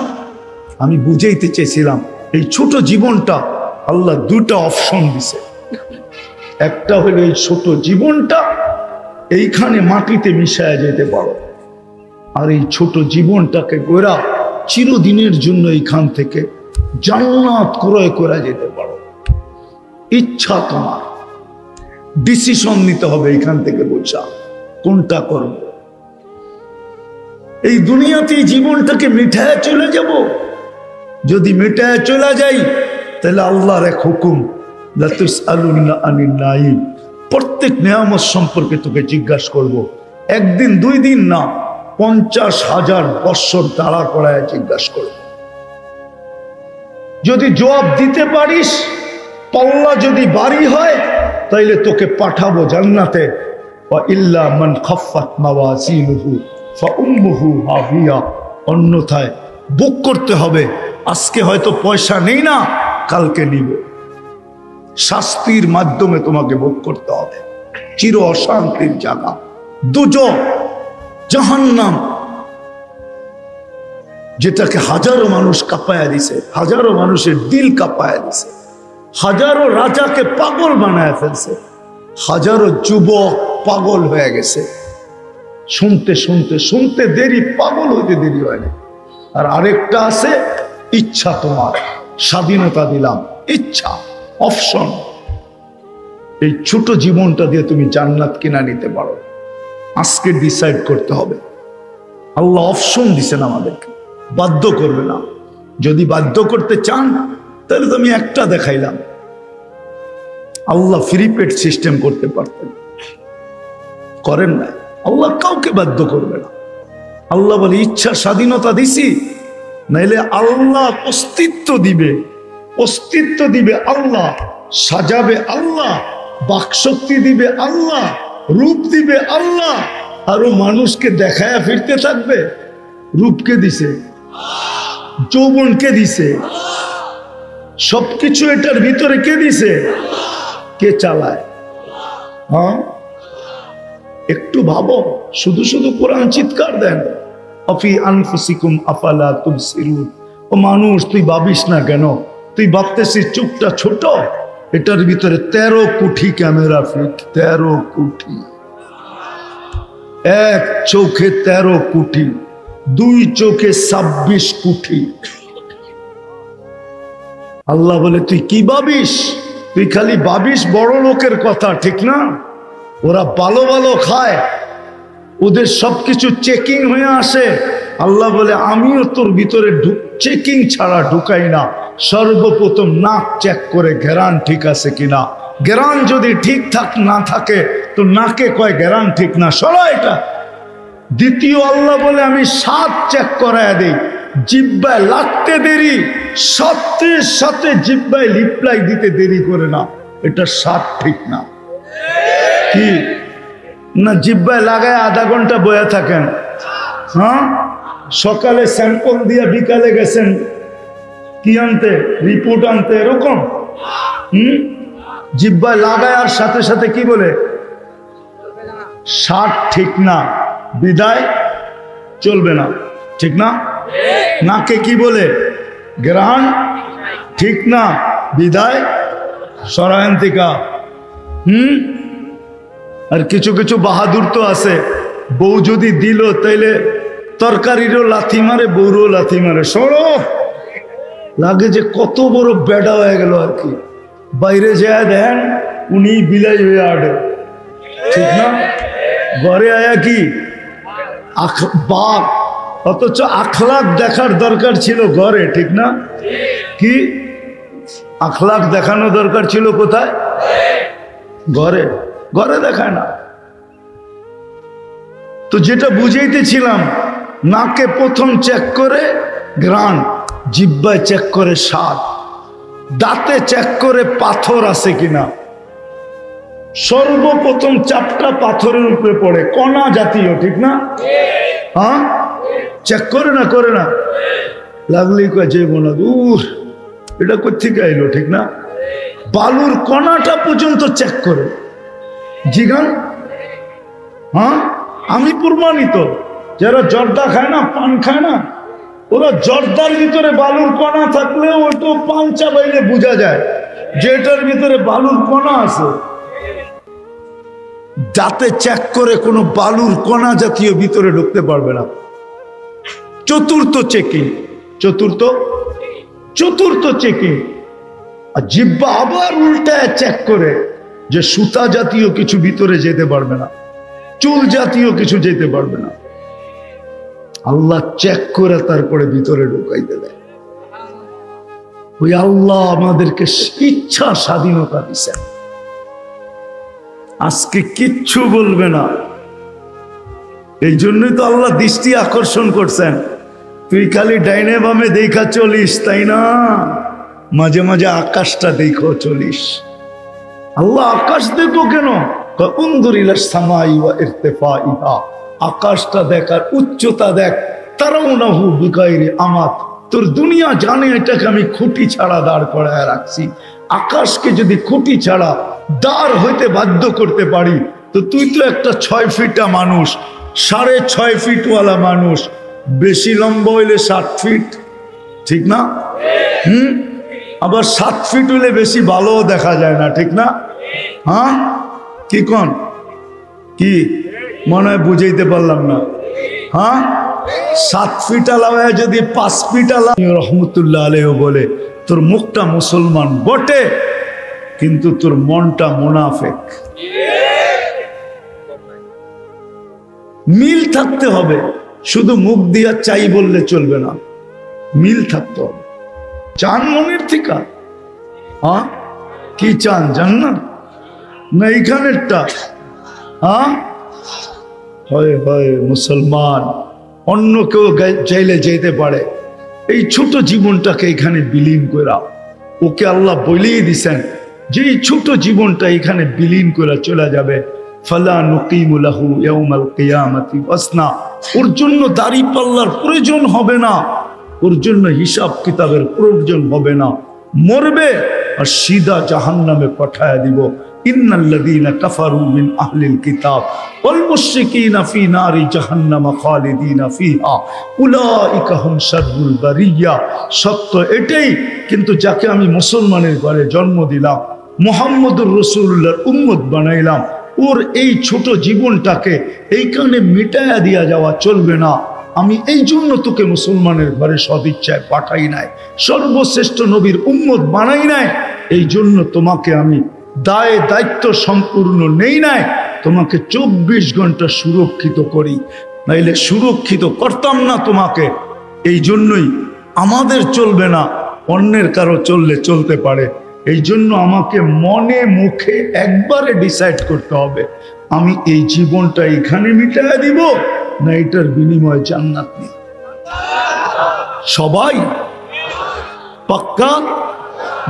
আমি বুঝাইতে চেয়েছিলাম এই ছোট জীবনটা আল্লাহ 2টা অপশন দিছে। একটা হলো এই ছোট জীবনটা এইখানে মাটিতে মিশায়া যেতে পারো, আর এই ছোট জীবনটাকে গোরা চিরদিনের জন্য এইখান থেকে জান্নাত ক্রয় করে যেতে পারো। ইচ্ছা তোমার, ডিসিশন নিতে হবে এইখান থেকে বোঝা কোনটা করবে। এই দুনিয়াতেই জীবনটাকে মিঠায় চলে যাব। যদি মিঠায় চলে যাই তাহলে আল্লাহর এক হুকুম, লা তুসআলুন্না আনিন নাঈম, প্রত্যেক নিয়ামত সম্পর্কে তোকে জিজ্ঞাসা করব। একদিন দুই দিন না, 50,000 বৎসর দাঁড়া করায় জিজ্ঞাসা করব। যদি জবাব দিতে পারিস, পাল্লা যদি ভারী হয়, তাইলে তোকে পাঠাবো জান্নাতে। ওয়া ইল্লা মান খাফফাত মাওয়াজিনুহু ফাউম্মুহু হাবিয়া, অন্যথায় বুক করতে হবে। আজকে হয়তো পয়সা নেই না, কালকে নিব। শাস্তির মাধ্যমে তোমাকে ভোগ করতে হবে। চির অশান্তির জায়গা দুজক, জাহান্নাম, যেটাকে হাজারো মানুষ কাঁপায়া দিছে, হাজারো মানুষের দিল কাঁপায়া দিছে, হাজারো রাজাকে পাগল বানায় ফেলছে, হাজারো যুবক পাগল হয়ে গেছে। শুনতে শুনতে শুনতে দেরি, পাগল হইতে দেরি হয়নি। আর আরেকটা আছে ইচ্ছা, তোমার স্বাধীনতা দিলাম, ইচ্ছা, অপশন। এই ছোট জীবনটা দিয়ে তুমি জান্নাত কিনা নিতে পারো। আজকে ডিসাইড করতে হবে। আল্লাহ অপশন দিছেন আমাদেরকে, বাধ্য করবে না। যদি বাধ্য করতে চান তাহলে তো আমি একটা দেখাইলাম। আল্লাহ ফ্রি পেড সিস্টেম করতে পারতেন, করেন না। আল্লাহ কাউকে বাধ্য করবে না। আল্লাহ বলে ইচ্ছা স্বাধীনতা দিছি, নাইলে আল্লাহ অস্তিত্ব দিবে, অস্তিত্ব দিবে আল্লাহ, সাজাবে আল্লাহ, বাকশক্তি দিবে আল্লাহ, রূপ দিবে আল্লাহ, আরো মানুষকে দেখায়া ফিরতে থাকবে। রূপকে দিছে, যৌবনকে দিছে, সবকিছু এটার ভিতরে কে দিছে? কে চালায়? হ্যাঁ, একটু ভাবো। শুধু শুধু কোরআন চিৎকার দেন, আফি আনফুসিকুম আফালা তুবসিরুন। ও মানুষ, তুই ভাবিস না কেন? তুই ভাবতেছিস চোখটা ছোট, এটার ভিতরে 13 কোটি ক্যামেরা ফিট। 13 কোটি, এক চোখে 13 কোটি, দুই চোখে 26 কোটি। আল্লাহ বলে তুই কি ভাবিস? তুই খালি ভাবিস বড় লোকের কথা, ঠিক না? ওরা ভালো ভালো খায়, ওদের সবকিছু চেকিং হয়ে আসে। আল্লাহ বলে আমিও তোর ভিতরে চেকিং ছাড়া ঢুকাই না। সর্বপ্রথম নাক চেক করে ঘেরান ঠিক আছে কিনা। ঘেরান যদি ঠিকঠাক না থাকে তো নাকে কয় ঘেরান ঠিক না, সরা এটা। দ্বিতীয় আল্লাহ বলে আমি স্বাদ চেক করায় দেই। জিহ্বায় লাগতে দেরি, সাথে সাথে জিহ্বায় লিপলাই দিতে দেরি করে না, এটা স্বাদ ঠিক না। কি না, জিহ্বায় লাগায় আধা ঘন্টা বয়ে থাকেন। হ্যাঁ, সকালে স্যাম্পল দিয়ে বিকালে গেছেন কি আনতে, রিপোর্ট আনতে, এরকম। জিহ্বায় লাগায় আর সাথে সাথে কি বলে? স্বাদ ঠিক না, বিদায় চলবে না, ঠিক না? নাকে কি বলে? গ্রহণ ঠিক না, বিদায় সরায়ন্তিকা। আর কিছু কিছু বাহাদুর তো আছে, বউ যদি দিল তাইলে তরকারিরও লাথি মারে, বউরও লাথি মারে। সরো, লাগে যে কত বড় বেড়া হয়ে গেল আর কি। বাইরে যায় দেন উনি বিলাই হয়ে আডে, ঠিক না? ঘরে আয়া কি বাঘ, অথচ আখলাক দেখার দরকার ছিল ঘরে, ঠিক না? কি আখলাক দেখানো দরকার ছিল কোথায়? ঘরে। ঘরে দেখায় না। তো যেটা বুঝাইতেছিলাম, নাকে প্রথম চেক করে ঘ্রাণ, জিহ্বায় চেক করে স্বাদ, দাঁতে চেক করে পাথর আছে কিনা। সর্বপ্রথম চাপটা পাথরের উপরে পড়ে, কণা জাতীয়, ঠিক না? হ্যাঁ, চেক করে না, করে না? লাগলেই কয় যে মনে দূর, এটা কোথেকে আইলো, ঠিক না? বালুর কণাটা পর্যন্ত চেক করে। জিগান, হ্যাঁ, আমি প্রমাণিত। যারা জর্দা খায় না, পান খায় না, ওরা জর্দার ভিতরে বালুর কণা থাকলেও ওইটা পান চাবাইলে বোঝা যায় যে এটার ভিতরে বালুর কণা আছে। যাতে চেক করে কোনো বালুর কণা জাতীয় ভিতরে ঢুকতে পারবে না। চতুর্থ চেকিং, চতুর্থ চেকিং। আর জিহ্বা আবার উল্টায় চেক করে যে সুতা জাতীয় কিছু ভিতরে যেতে পারবে না, চুল জাতীয় কিছু যেতে পারবে না। আল্লাহ চেক করে তারপরে ভিতরে ঢুকাইতে দেয়। ওই আল্লাহ আমাদেরকে ইচ্ছা স্বাধীনতা দিচ্ছেন, আজকে কিচ্ছু বলবে না। এই জন্যই তো আল্লাহ দৃষ্টি আকর্ষণ করছেন, তুই খালি ডাইনে বামে দেখা চলিস, তাই না? মাঝে মাঝে আকাশটা দেখো চলিস। আল্লাহ আকাশ দেখো কেন? আকাশটা দেখার উচ্চতা দেখ। তারাউনাহু বিগাইরি আমাত, তোর দুনিয়া জানে এটাকে আমি খুঁটি ছাড়া দাঁড় করায় রাখছি। আকাশকে যদি খুঁটি ছাড়া দাঁড় হইতে বাধ্য করতে পারি, তো তুই তো একটা 6 ফিটা মানুষ, 6.5 ফিটওয়ালা মানুষ, বেশি লম্বা হইলে 7 ফিট, ঠিক না? আবার 7 ফিট হইলে বেশি ভালো দেখা যায় না, ঠিক না? হ্যাঁ, কি কোন কি মনে হয় বুঝাইতে পারলাম না। হ্যাঁ, 7 ফিট আলাদা যদি 5 ফিট আলাদা, রহমতুল্লাহ আলাইহি বলে তোর মুখটা মুসলমান বটে, কিন্তু তোর মনটা মুনাফিক। মিল থাকতে হবে, শুধু মুখ দিয়া চাই বললে চলবে না, মিল থাকতে হবে। চান মনের থেকে? হ্যাঁ, কি চান? জান্নাত না এইখানেরটা? হ্যাঁ, হয় হয় মুসলমান, অন্য কেউ চাইলে যেতে পারে। এই ছোট জীবনটাকে এখানে বিলীন করা, ওকে আল্লাহ বলেই দিছেন যে এই ছোট জীবনটা এখানে বিলীন করে চলে যাবে। ফালা নুকিমু লাহু ইয়াউমাল কিয়ামাতি ওয়াসনা, ওর জন্য দাড়ি পাল্লার প্রয়োজন হবে না, ওর জন্য হিসাব কিতাবের প্রয়োজন হবে না। মরবে আর সিধা জাহান্নামে পাঠায়া দিব। ইন্নাল্লাযীনা কাফারু মিন আহলিল কিতাব ওয়াল মুশরিকিনা ফি নারি জাহান্নাম খালিদিনা ফিহা উলাইকা হুম শাররুল বারিয়া। সত্য এটাই, কিন্তু যাকে আমি মুসলমানের ঘরে জন্ম দিলাম, মুহাম্মদুর রাসূলুল্লাহর উম্মত বানাইলাম, ওর এই ছোট জীবনটাকে এইখানে মিটায়া দিয়া যাওয়া চলবে না। আমি এই জন্য তোকে মুসলমানের ঘরে সদিচ্ছায় পাঠাই নাই, সর্বশ্রেষ্ঠ নবীর উম্মত বানাই নাই। এই জন্য তোমাকে আমি দায় দায়িত্ব সম্পূর্ণ নেই নাই, তোমাকে 24 ঘন্টা সুরক্ষিত করি, নাইলে সুরক্ষিত করতাম না তোমাকে। এই জন্যই আমাদের চলবে না, অন্যের কারো চললে চলতে পারে। এই জন্য আমাকে মনে মুখে একবারে ডিসাইড করতে হবে, আমি এই জীবনটা এখানে মিটাইয়া দিব না এটার বিনিময়ে জান্নাত নিব। সবাই পাক্কা?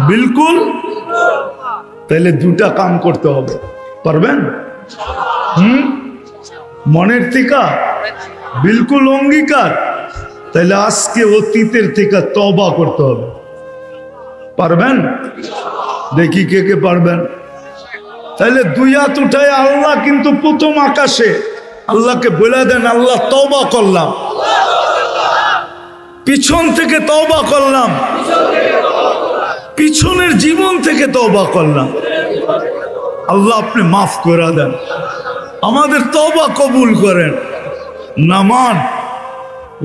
বিলকুল। তাহলে দুটা কাম করতে হবে, পারবেন? মনের থেকে বিলকুল অঙ্গীকার। তাহলে আজকে অতীতের থেকে তওবা করতে হবে, পারবেন? দেখি কে কে পারবেন। তাহলে 2 হাত উঠায় আল্লাহ কিন্তু প্রথম আকাশে আল্লাহকে বলে দেন, আল্লাহ তওবা করলাম, পিছন থেকে তওবা করলাম, পিছনের জীবন থেকে তওবা করলাম। আল্লাহ আপনি মাফ করে দেন, আমাদের তওবা কবুল করেন। নামান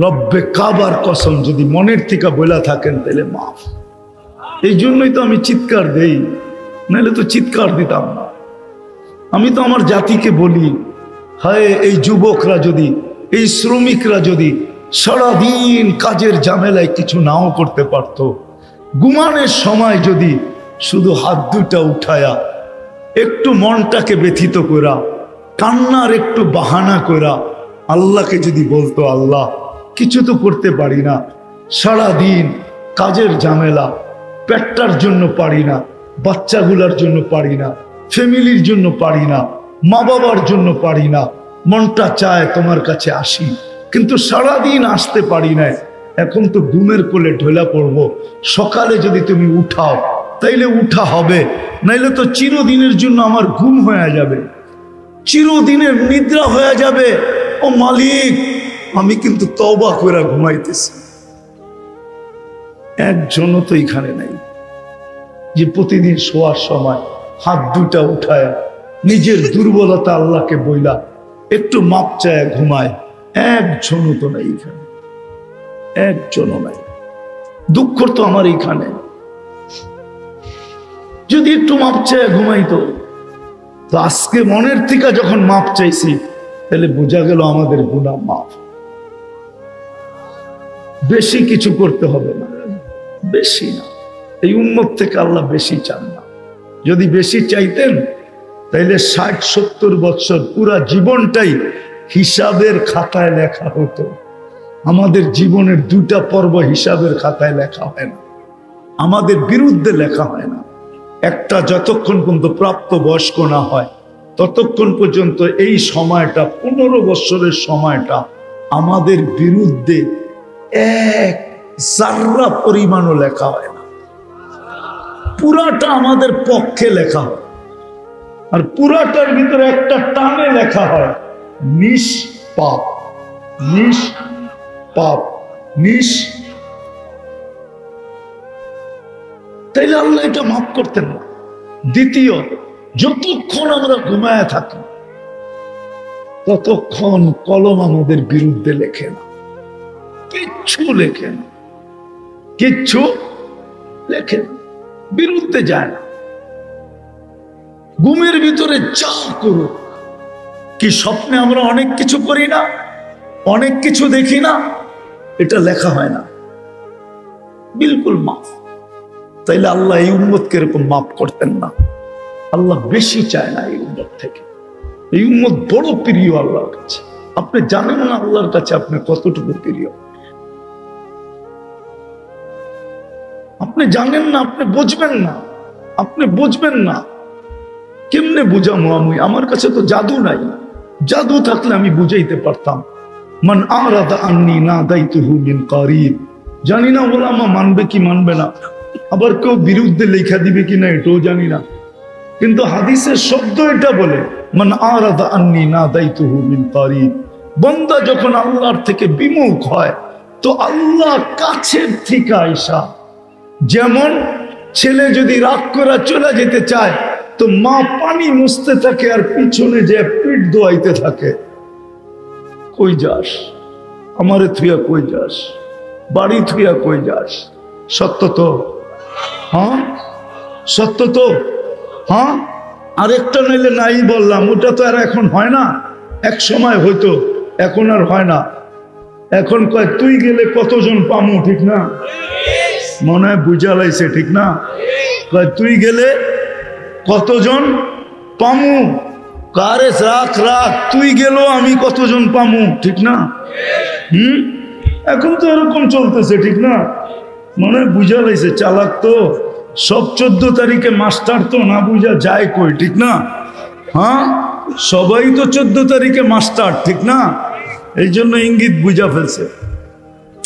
রব্বে কাবার কসম, যদি মনের থেকে বলে থাকেন তাহলে মাফ। এই জন্যই তো আমি চিৎকার দেই, নাহলে তো চিৎকার দিতাম না। আমি তো আমার জাতিকে বলি, হায় এই যুবকরা যদি, এই শ্রমিকরা যদি সারাদিন কাজের ঝামেলায় কিছু নাও করতে পারতো, ঘুমানোর সময় যদি শুধু হাত দুটা উঠায়া একটু মনটাকে ব্যথিত করা, কান্নার একটু বাহানা করা আল্লাহকে যদি বলতো, আল্লাহ কিছু তো করতে পারি না, সারাদিন কাজের ঝামেলা, পেটটার জন্য পারি না, বাচ্চাগুলার জন্য পারি না, ফ্যামিলির জন্য পারি না, মা বাবার জন্য পারি না, মনটা চায় তোমার কাছে আসি, কিন্তু সারাদিন আসতে পারি না। এখন তো ঘুমের কোলে ঢোলা পড়বো, সকালে যদি তুমি উঠাও তাইলে উঠা হবে, নাইলে তো চিরদিনের জন্য আমার ঘুম হয়ে যাবে, চিরদিনের নিদ্রা হয়ে যাবে। ও মালিক, আমি কিন্তু তওবা করে ঘুমাইতেছি। একজনও তো এখানে নাই যে প্রতিদিন শোয়ার সময় হাত দুটা উঠায় নিজের দুর্বলতা আল্লাহকে বইলা একটু মাপ চায় ঘুমায়। একজনও তো নাই এখানে, একজনও নাই। দুঃখ তো আমার এখানে, যদি একটু মাপ চায় ঘুমাইতো। তো আজকে মনের থেকে যখন মাপ চাইছি, তাহলে বোঝা গেল আমাদের গুনাহ মাফ। বেশি কিছু করতে হবে না, বেশি না। এই উম্মত থেকে আল্লাহ বেশি চান না। যদি বেশি চাইতেন তাইলে 60-70 বছর পুরা জীবনটাই হিসাবের খাতায় লেখা হতো। আমাদের জীবনের 2টা পর্ব হিসাবের খাতায় লেখা হয় না, আমাদের বিরুদ্ধে লেখা হয় না। একটা যতক্ষণ পর্যন্ত প্রাপ্ত বয়স্ক না হয় ততক্ষণ পর্যন্ত এই সময়টা 15 বছরের সময়টা আমাদের বিরুদ্ধে এক জাররা পরিমাণও লেখা হয় না, পুরাটা আমাদের পক্ষে লেখা হয়। আর পুরাটার ভিতরে একটা টানে লেখা হয় নিষ্পাপ, নিষ্পাপ, তাইলে আল্লাহ এটা মাফ করতেন না। দ্বিতীয়, যতক্ষণ আমরা ঘুমায় থাকি ততক্ষণ কলম আমাদের বিরুদ্ধে লেখে না, কিচ্ছু লেখে না, কিচ্ছু লেখে না, বিরুদ্ধে যায় না। ঘুমের ভিতরে যা করুক, কি স্বপ্নে আমরা অনেক কিছু করি না, অনেক কিছু দেখি না, এটা লেখা হয় না, বিলকুল মাফ। তাইলে আল্লাহ এই উম্মতকে এরকম মাফ করতেন না। আল্লাহ বেশি চায় না এই উম্মত থেকে। এই উম্মত বড় প্রিয় আল্লাহর কাছে। আপনি জানেন না আল্লাহর কাছে আপনি কতটুকু প্রিয়, আপনি জানেন না, আপনি বুঝবেন না, আপনি বুঝবেন না। কেমনে বুঝামো আমি? আমার কাছে তো জাদু নাই, জাদু থাকলে আমি বুঝাইতে পারতাম। মান আরাদা আন্নি নাদাইতুহু মিন কারিব। জানি না ওলামা মানবে কি মানবে না, আবার কেউ বিরুদ্ধে লেখা দিবে কিনা এটাও জানি না, কিন্তু হাদিসের শব্দ এটা বলে মান আরাদা আন্নি নাদাইতুহু মিন কারিব। বান্দা যখন আল্লাহর থেকে বিমুখ হয় তো আল্লাহ কাছের থেকে আইসা, যেমন ছেলে যদি রাগ করে চলে যেতে চায় তো মা পানি মুছতে থাকে আর পিছনে যে পিঠ ধোয়াইতে থাকে, কই যাস আমারে থুইয়া, কই যাস বাড়ি থুইয়া, কই যাস? সত্য তো? হ্যাঁ সত্য তো? হ্যাঁ, আরেকটা নাইলে নাই বললাম, ওটা তো আর এখন হয় না, এক সময় হইতো, এখন আর হয় না। এখন কয় তুই গেলে কতজন পামু, ঠিক না? মনে হয় বুঝা লাইছে, ঠিক না? কয় তুই গেলে কতজন পামু, কারে রাখ রাখ, তুই গেল আমি কতজন পামু, ঠিক না? এখন তো এরকম চলতেছে, ঠিক না? মনে হয় বুঝা লাইছে, চালাক তো সব। 14 তারিখে মাস্টার তো না বুঝা যায় কই, ঠিক না? হ্যাঁ, সবাই তো 14 তারিখে মাস্টার, ঠিক না? এই জন্য ইঙ্গিত বুঝা ফেলছে।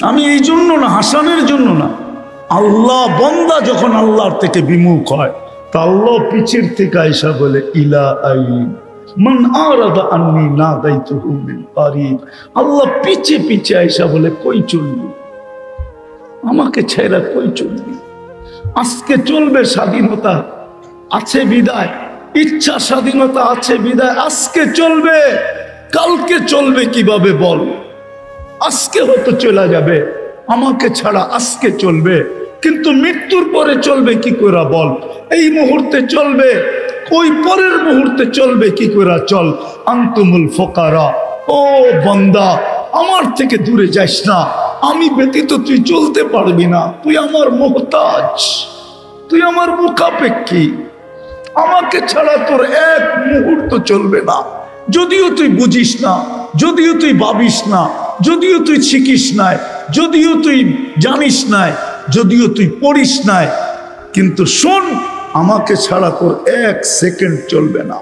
আমি এই জন্য না, হাসানের জন্য না। আল্লাহ বান্দা যখন আল্লাহর থেকে বিমুখ হয় তা আল্লাহ পিছের থেকে আইসা বলে ইলা আইন মান আরাদা আন্নি নাদাইতুহু মিন কারিব। আল্লাহ পিছে পিছে আইসা বলে কই চলবি, আমাকে ছেড়া কই চলবি? আজকে চলবে স্বাধীনতা আছে বিদায়, ইচ্ছা স্বাধীনতা আছে বিদায়, আজকে চলবে, কালকে চলবে কিভাবে বল? আজকে হয়তো চলে যাবে, আমাকে ছাড়া আজকে চলবে, কিন্তু মৃত্যুর পরে চলবে কি করে বল? এই মুহূর্তে চলবে, ওই পরের মুহূর্তে চলবে কি করে? চল। আনতুমুল ফুকারা, ও বান্দা আমার থেকে দূরে যাস না, আমি ব্যতীত তুই চলতে পারবি না, তুই আমার মুহতাজ, তুই আমার মুখাপেক্ষী, আমাকে ছাড়া তোর এক মুহূর্ত চলবে না। যদিও তুই বুঝিস না, যদিও তুই ভাবিস না, যদিও তুই শিখিস নাই, যদিও তুই জানিস নাই, যদিও তুই পড়িস নাই, কিন্তু শোন, আমাকে ছাড়া তোর এক সেকেন্ড চলবে না।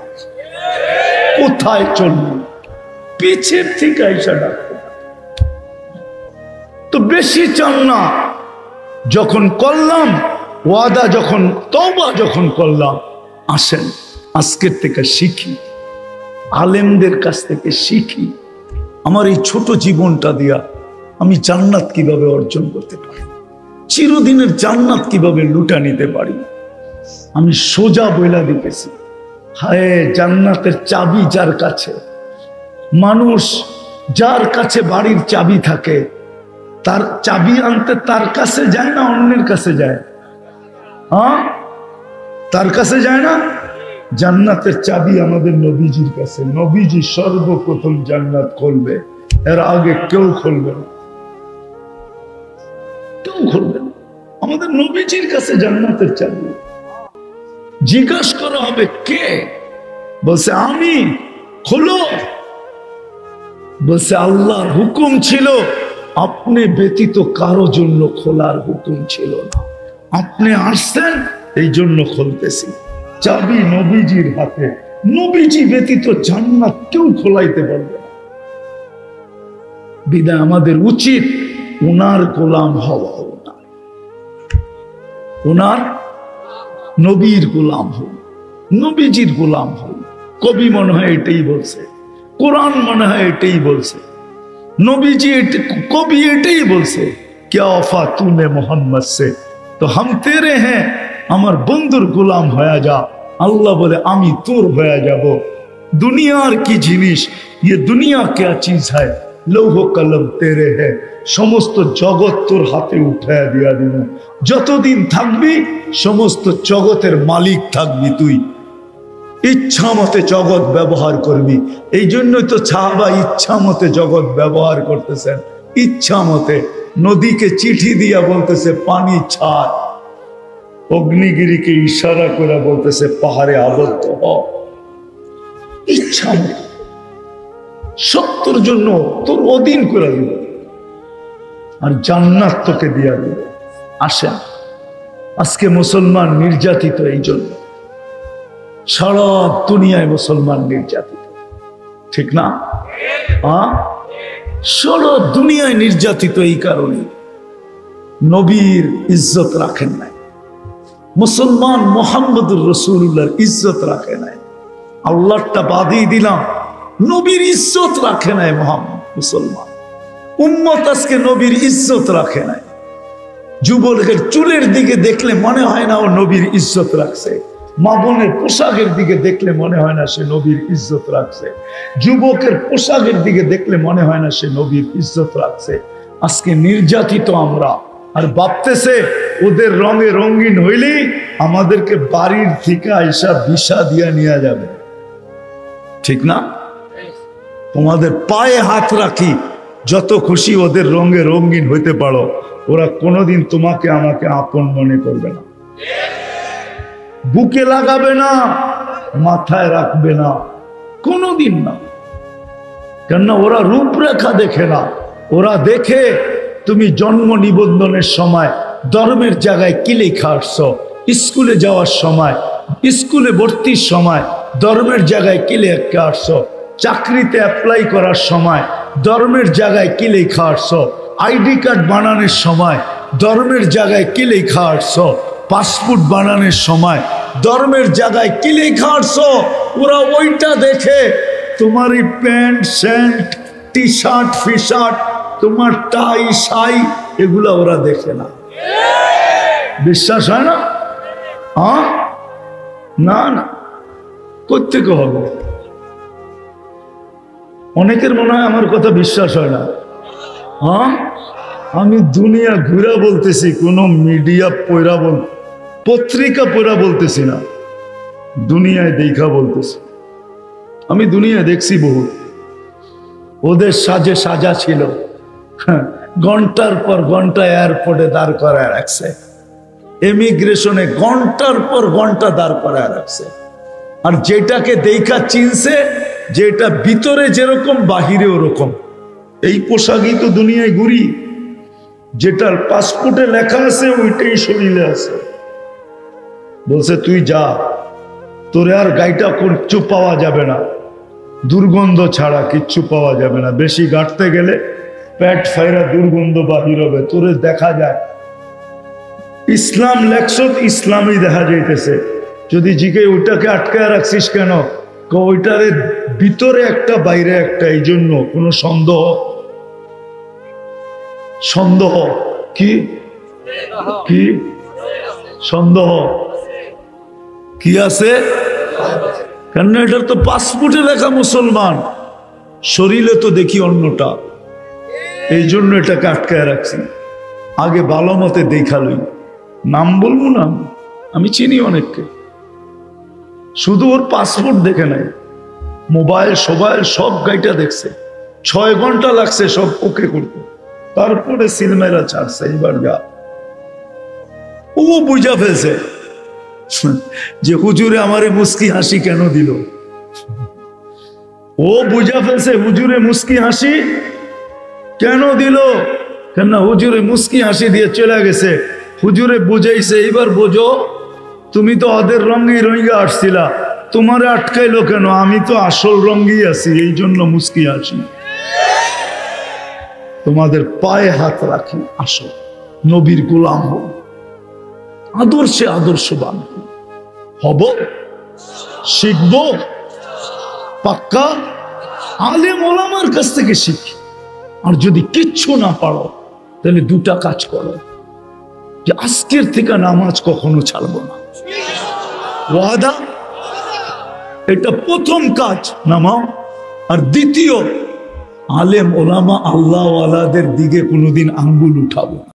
কোথায় চলবে? পিছের থেকে আইসা ডাকবে। তো বেশি চান না, যখন করলাম ওয়াদা, যখন তওবা যখন করলাম, আসেন আজকের থেকে শিখি, আলেমদের কাছ থেকে শিখি। আমার এই ছোট জীবনটা দিয়া আমি জান্নাত কিভাবে অর্জন করতে পারি, চিরদিনের জান্নাত কিভাবে লুটা নিতে পারি। আমি সোজা বইলা দিতেছি, হায় জান্নাতের চাবি যার কাছে, মানুষ যার কাছে বাড়ির চাবি থাকে তার চাবি আনতে তার কাছে যায় না, অন্যের কাছে যায়? হ্যাঁ, তার কাছে যায় না। জান্নাতের চাবি আমাদের নবীজির কাছে, নবীজি সর্বপ্রথম জান্নাত খুলবে, এর আগে কেউ খুলবে না। কেউ খুলবে না। আমাদের নবীজির কাছে জান্নাতের চাবি। জিজ্ঞাসা করা হবে কে? বলছে আমি। খোলো। বলছে আল্লাহর হুকুম ছিল, আপনি ব্যতীত কারো জন্য খোলার হুকুম ছিল না, আপনি আসছেন এই জন্য খুলতেছি। চাবি নবীজির হাতে, নবীজি ব্যতীত জান্নাত কেউ খোলাইতে পারবে না। বিদায় আমাদের উচিত ওনার গোলাম হওয়া, ওনার নবীর গোলাম হল, নবীজির গোলাম হল। কবি মনে হয় এটাই বলছে, কোরআন মনে হয় এটাই বলছে, নবীজি কবি এটাই বলছে, क्या वफा तूने मोहम्मद से तो हम तेरे हैं, আমার বন্ধুর গোলাম হয়ে যা। আল্লাহ বলে আমি তোর হয়ে যাব। দুনিয়ার কি জিনিস, ये दुनिया क्या चीज है, লৌহ কলম তেরে হ্যাঁ, সমস্ত জগৎ তোর হাতে উঠায় দিয়া দিব। যতদিন থাকবি সমস্ত জগতের মালিক থাকবি তুই, ইচ্ছা মতে জগৎ ব্যবহার করবি। এই জন্যই তো সাহাবা ইচ্ছা মতে জগৎ ব্যবহার করতেছেন, ইচ্ছা মতে। নদীকে চিঠি দিয়া বলতেছে পানি ছাড়, অগ্নিগিরিকে ইশারা করে বলতেছে পাহাড়ে আবদ্ধ হ। ইচ্ছা মতে সত্যর জন্য তোর অধীন করে দিবে, আর জান্নাত তোকে দিয়া দিবে। আসেন, আজকে মুসলমান নির্যাতিত, এই জন্য সারা দুনিয়ায় মুসলমান নির্যাতিত, ঠিক না? সারা দুনিয়ায় নির্যাতিত এই কারণে নবীর ইজ্জত রাখেন নাই মুসলমান, মুহাম্মদুর রাসূলুল্লাহর ইজ্জত রাখে নাই। আল্লাহটা বাদই দিলাম, নবীর ইজ্জত রাখে নাই মুসলমান উম্মত। আজকে নবীর ইজ্জত রাখে নাই। যুবকের চুলের দিকে দেখলে মনে হয় না ও নবীর ইজ্জত রাখছে, মা বোনের পোশাকের দিকে দেখলে মনে হয় না সে নবীর ইজ্জত রাখছে, যুবকের পোশাকের দিকে দেখলে মনে হয় না সে নবীর ইজ্জত রাখছে। আজকে নির্যাতিত আমরা, আর ভাবতেছে ওদের রঙে রঙিন হইলেই আমাদেরকে বাড়ির থেকে আইসা ভিসা দিয়া নিয়ে যাবে, ঠিক না? তোমাদের পায়ে হাত রাখি, যত খুশি ওদের রঙে রঙিন হইতে পারো, ওরা কোনোদিন তোমাকে আমাকে আপন মনে করবে না, বুকে লাগাবে না, মাথায় রাখবে না, কোনোদিন না। কেননা ওরা রূপরেখা দেখে না, ওরা দেখে তুমি জন্ম নিবন্ধনের সময় ধর্মের জায়গায় কি লেখা আসছো, স্কুলে যাওয়ার সময়, স্কুলে ভর্তির সময় ধর্মের জায়গায় কি লেখা আসছো, চাকরিতে অ্যাপ্লাই করার সময় ধর্মের জায়গায় কি লেখা আসছো, আইডি কার্ড বানানোর সময় ধর্মের জায়গায় কি লেখা আসছো, পাসপোর্ট বানানোর সময় ধর্মের জায়গায় কি লেখা আসছো। ওরা ওইটা দেখে, তোমার এই প্যান্ট শার্ট টি শার্ট ফি শার্ট, তোমার টাই শাই, এগুলা ওরা দেখে না। বিশ্বাস হয় না? না না, কোত্থেকে হবে? অনেকের মনে হয় আমার কথা বিশ্বাস হয় না। আমি দুনিয়া ঘুরা বলতেছি, কোনো মিডিয়া পয়রা পত্রিকা পড়া বলতেছি না, দুনিয়ায় দেখা বলতেছি। আমি দুনিয়া দেখছি বহু, ওদের সাজে সাজা ছিল, ঘন্টার পর ঘন্টা এয়ারপোর্টে দাঁড় করায় রাখছে, ইমিগ্রেশনে ঘন্টার পর ঘন্টা দাঁড় করায় রাখছে। আর যেটাকে দেখা চিনছে, যেটা ভিতরে যেরকম বাহিরে ওরকম। এই পোশাকই তো দুনিয়ায় ঘুরি, যেটার পাসপোর্টে লেখা আছে ওইটাই শরীরে আছে। বলছে তুই যা, তোরে আর গাইটা কিচ্ছু পাওয়া যাবে না, দুর্গন্ধ ছাড়া কিচ্ছু পাওয়া যাবে না। বেশি গাঁটতে গেলে পেট ফাইরা দুর্গন্ধ বাহির হবে, তোরে দেখা যায়। ইসলাম লেখছত, ইসলামই দেখা যাইতেছে। যদি জিকে ওইটাকে আটকায় রাখছিস কেন, ওইটারে ভিতরে একটা বাইরে একটা, এই জন্য কোনো সন্দেহ সন্দেহ কি কি সন্দেহ কি আছে? কেন এটার তো পাসপোর্টে লেখা মুসলমান, শরীরে তো দেখি অন্যটা, এই জন্য এটাকে আটকায় রাখছি। আগে ভালো মতে দেখালই, নাম বলবো না, আমি চিনি অনেককে, শুধু ওর পাসপোর্ট দেখে নাই, মোবাইল সোবাইল সব গাইটা দেখছে, 6 ঘন্টা লাগছে সব ওকে করতে। তারপরে সিলমেরা ছাড়ছে, এইবার যা। ও বুঝা ফেলছে যে হুজুরে আমারে মুস্কি হাসি কেন দিল। ও বুঝা ফেলছে হুজুরে মুস্কি হাসি কেন দিল, কেন হুজুরে মুস্কি হাসি দিয়ে চলে গেছে। হুজুরে বুঝাইছে, এইবার বোঝো, তুমি তো ওদের রঙে রঙে আসছিলা, তোমারে আটকাইলো কেন? আমি তো আসল রঙেই আছি, এই জন্য মুস্কি হাসি। তোমাদের পায়ে হাত রাখি, আসো নবীর গোলাম হব, আদর্শে আদর্শবান হব, শিখব পাক্কা, আলেম ওলামার কাছ থেকে শিখি। আর যদি কিচ্ছু না পারো তাহলে দুটা কাজ করো, যে আজকের থেকে নামাজ কখনো ছাড়বো না, ওয়াদা। এটা প্রথম কাজ, নামাও। আর দ্বিতীয়, আলেম ওলামা আল্লাহওয়ালাদের দিকে কোনোদিন আঙ্গুল উঠাবো না।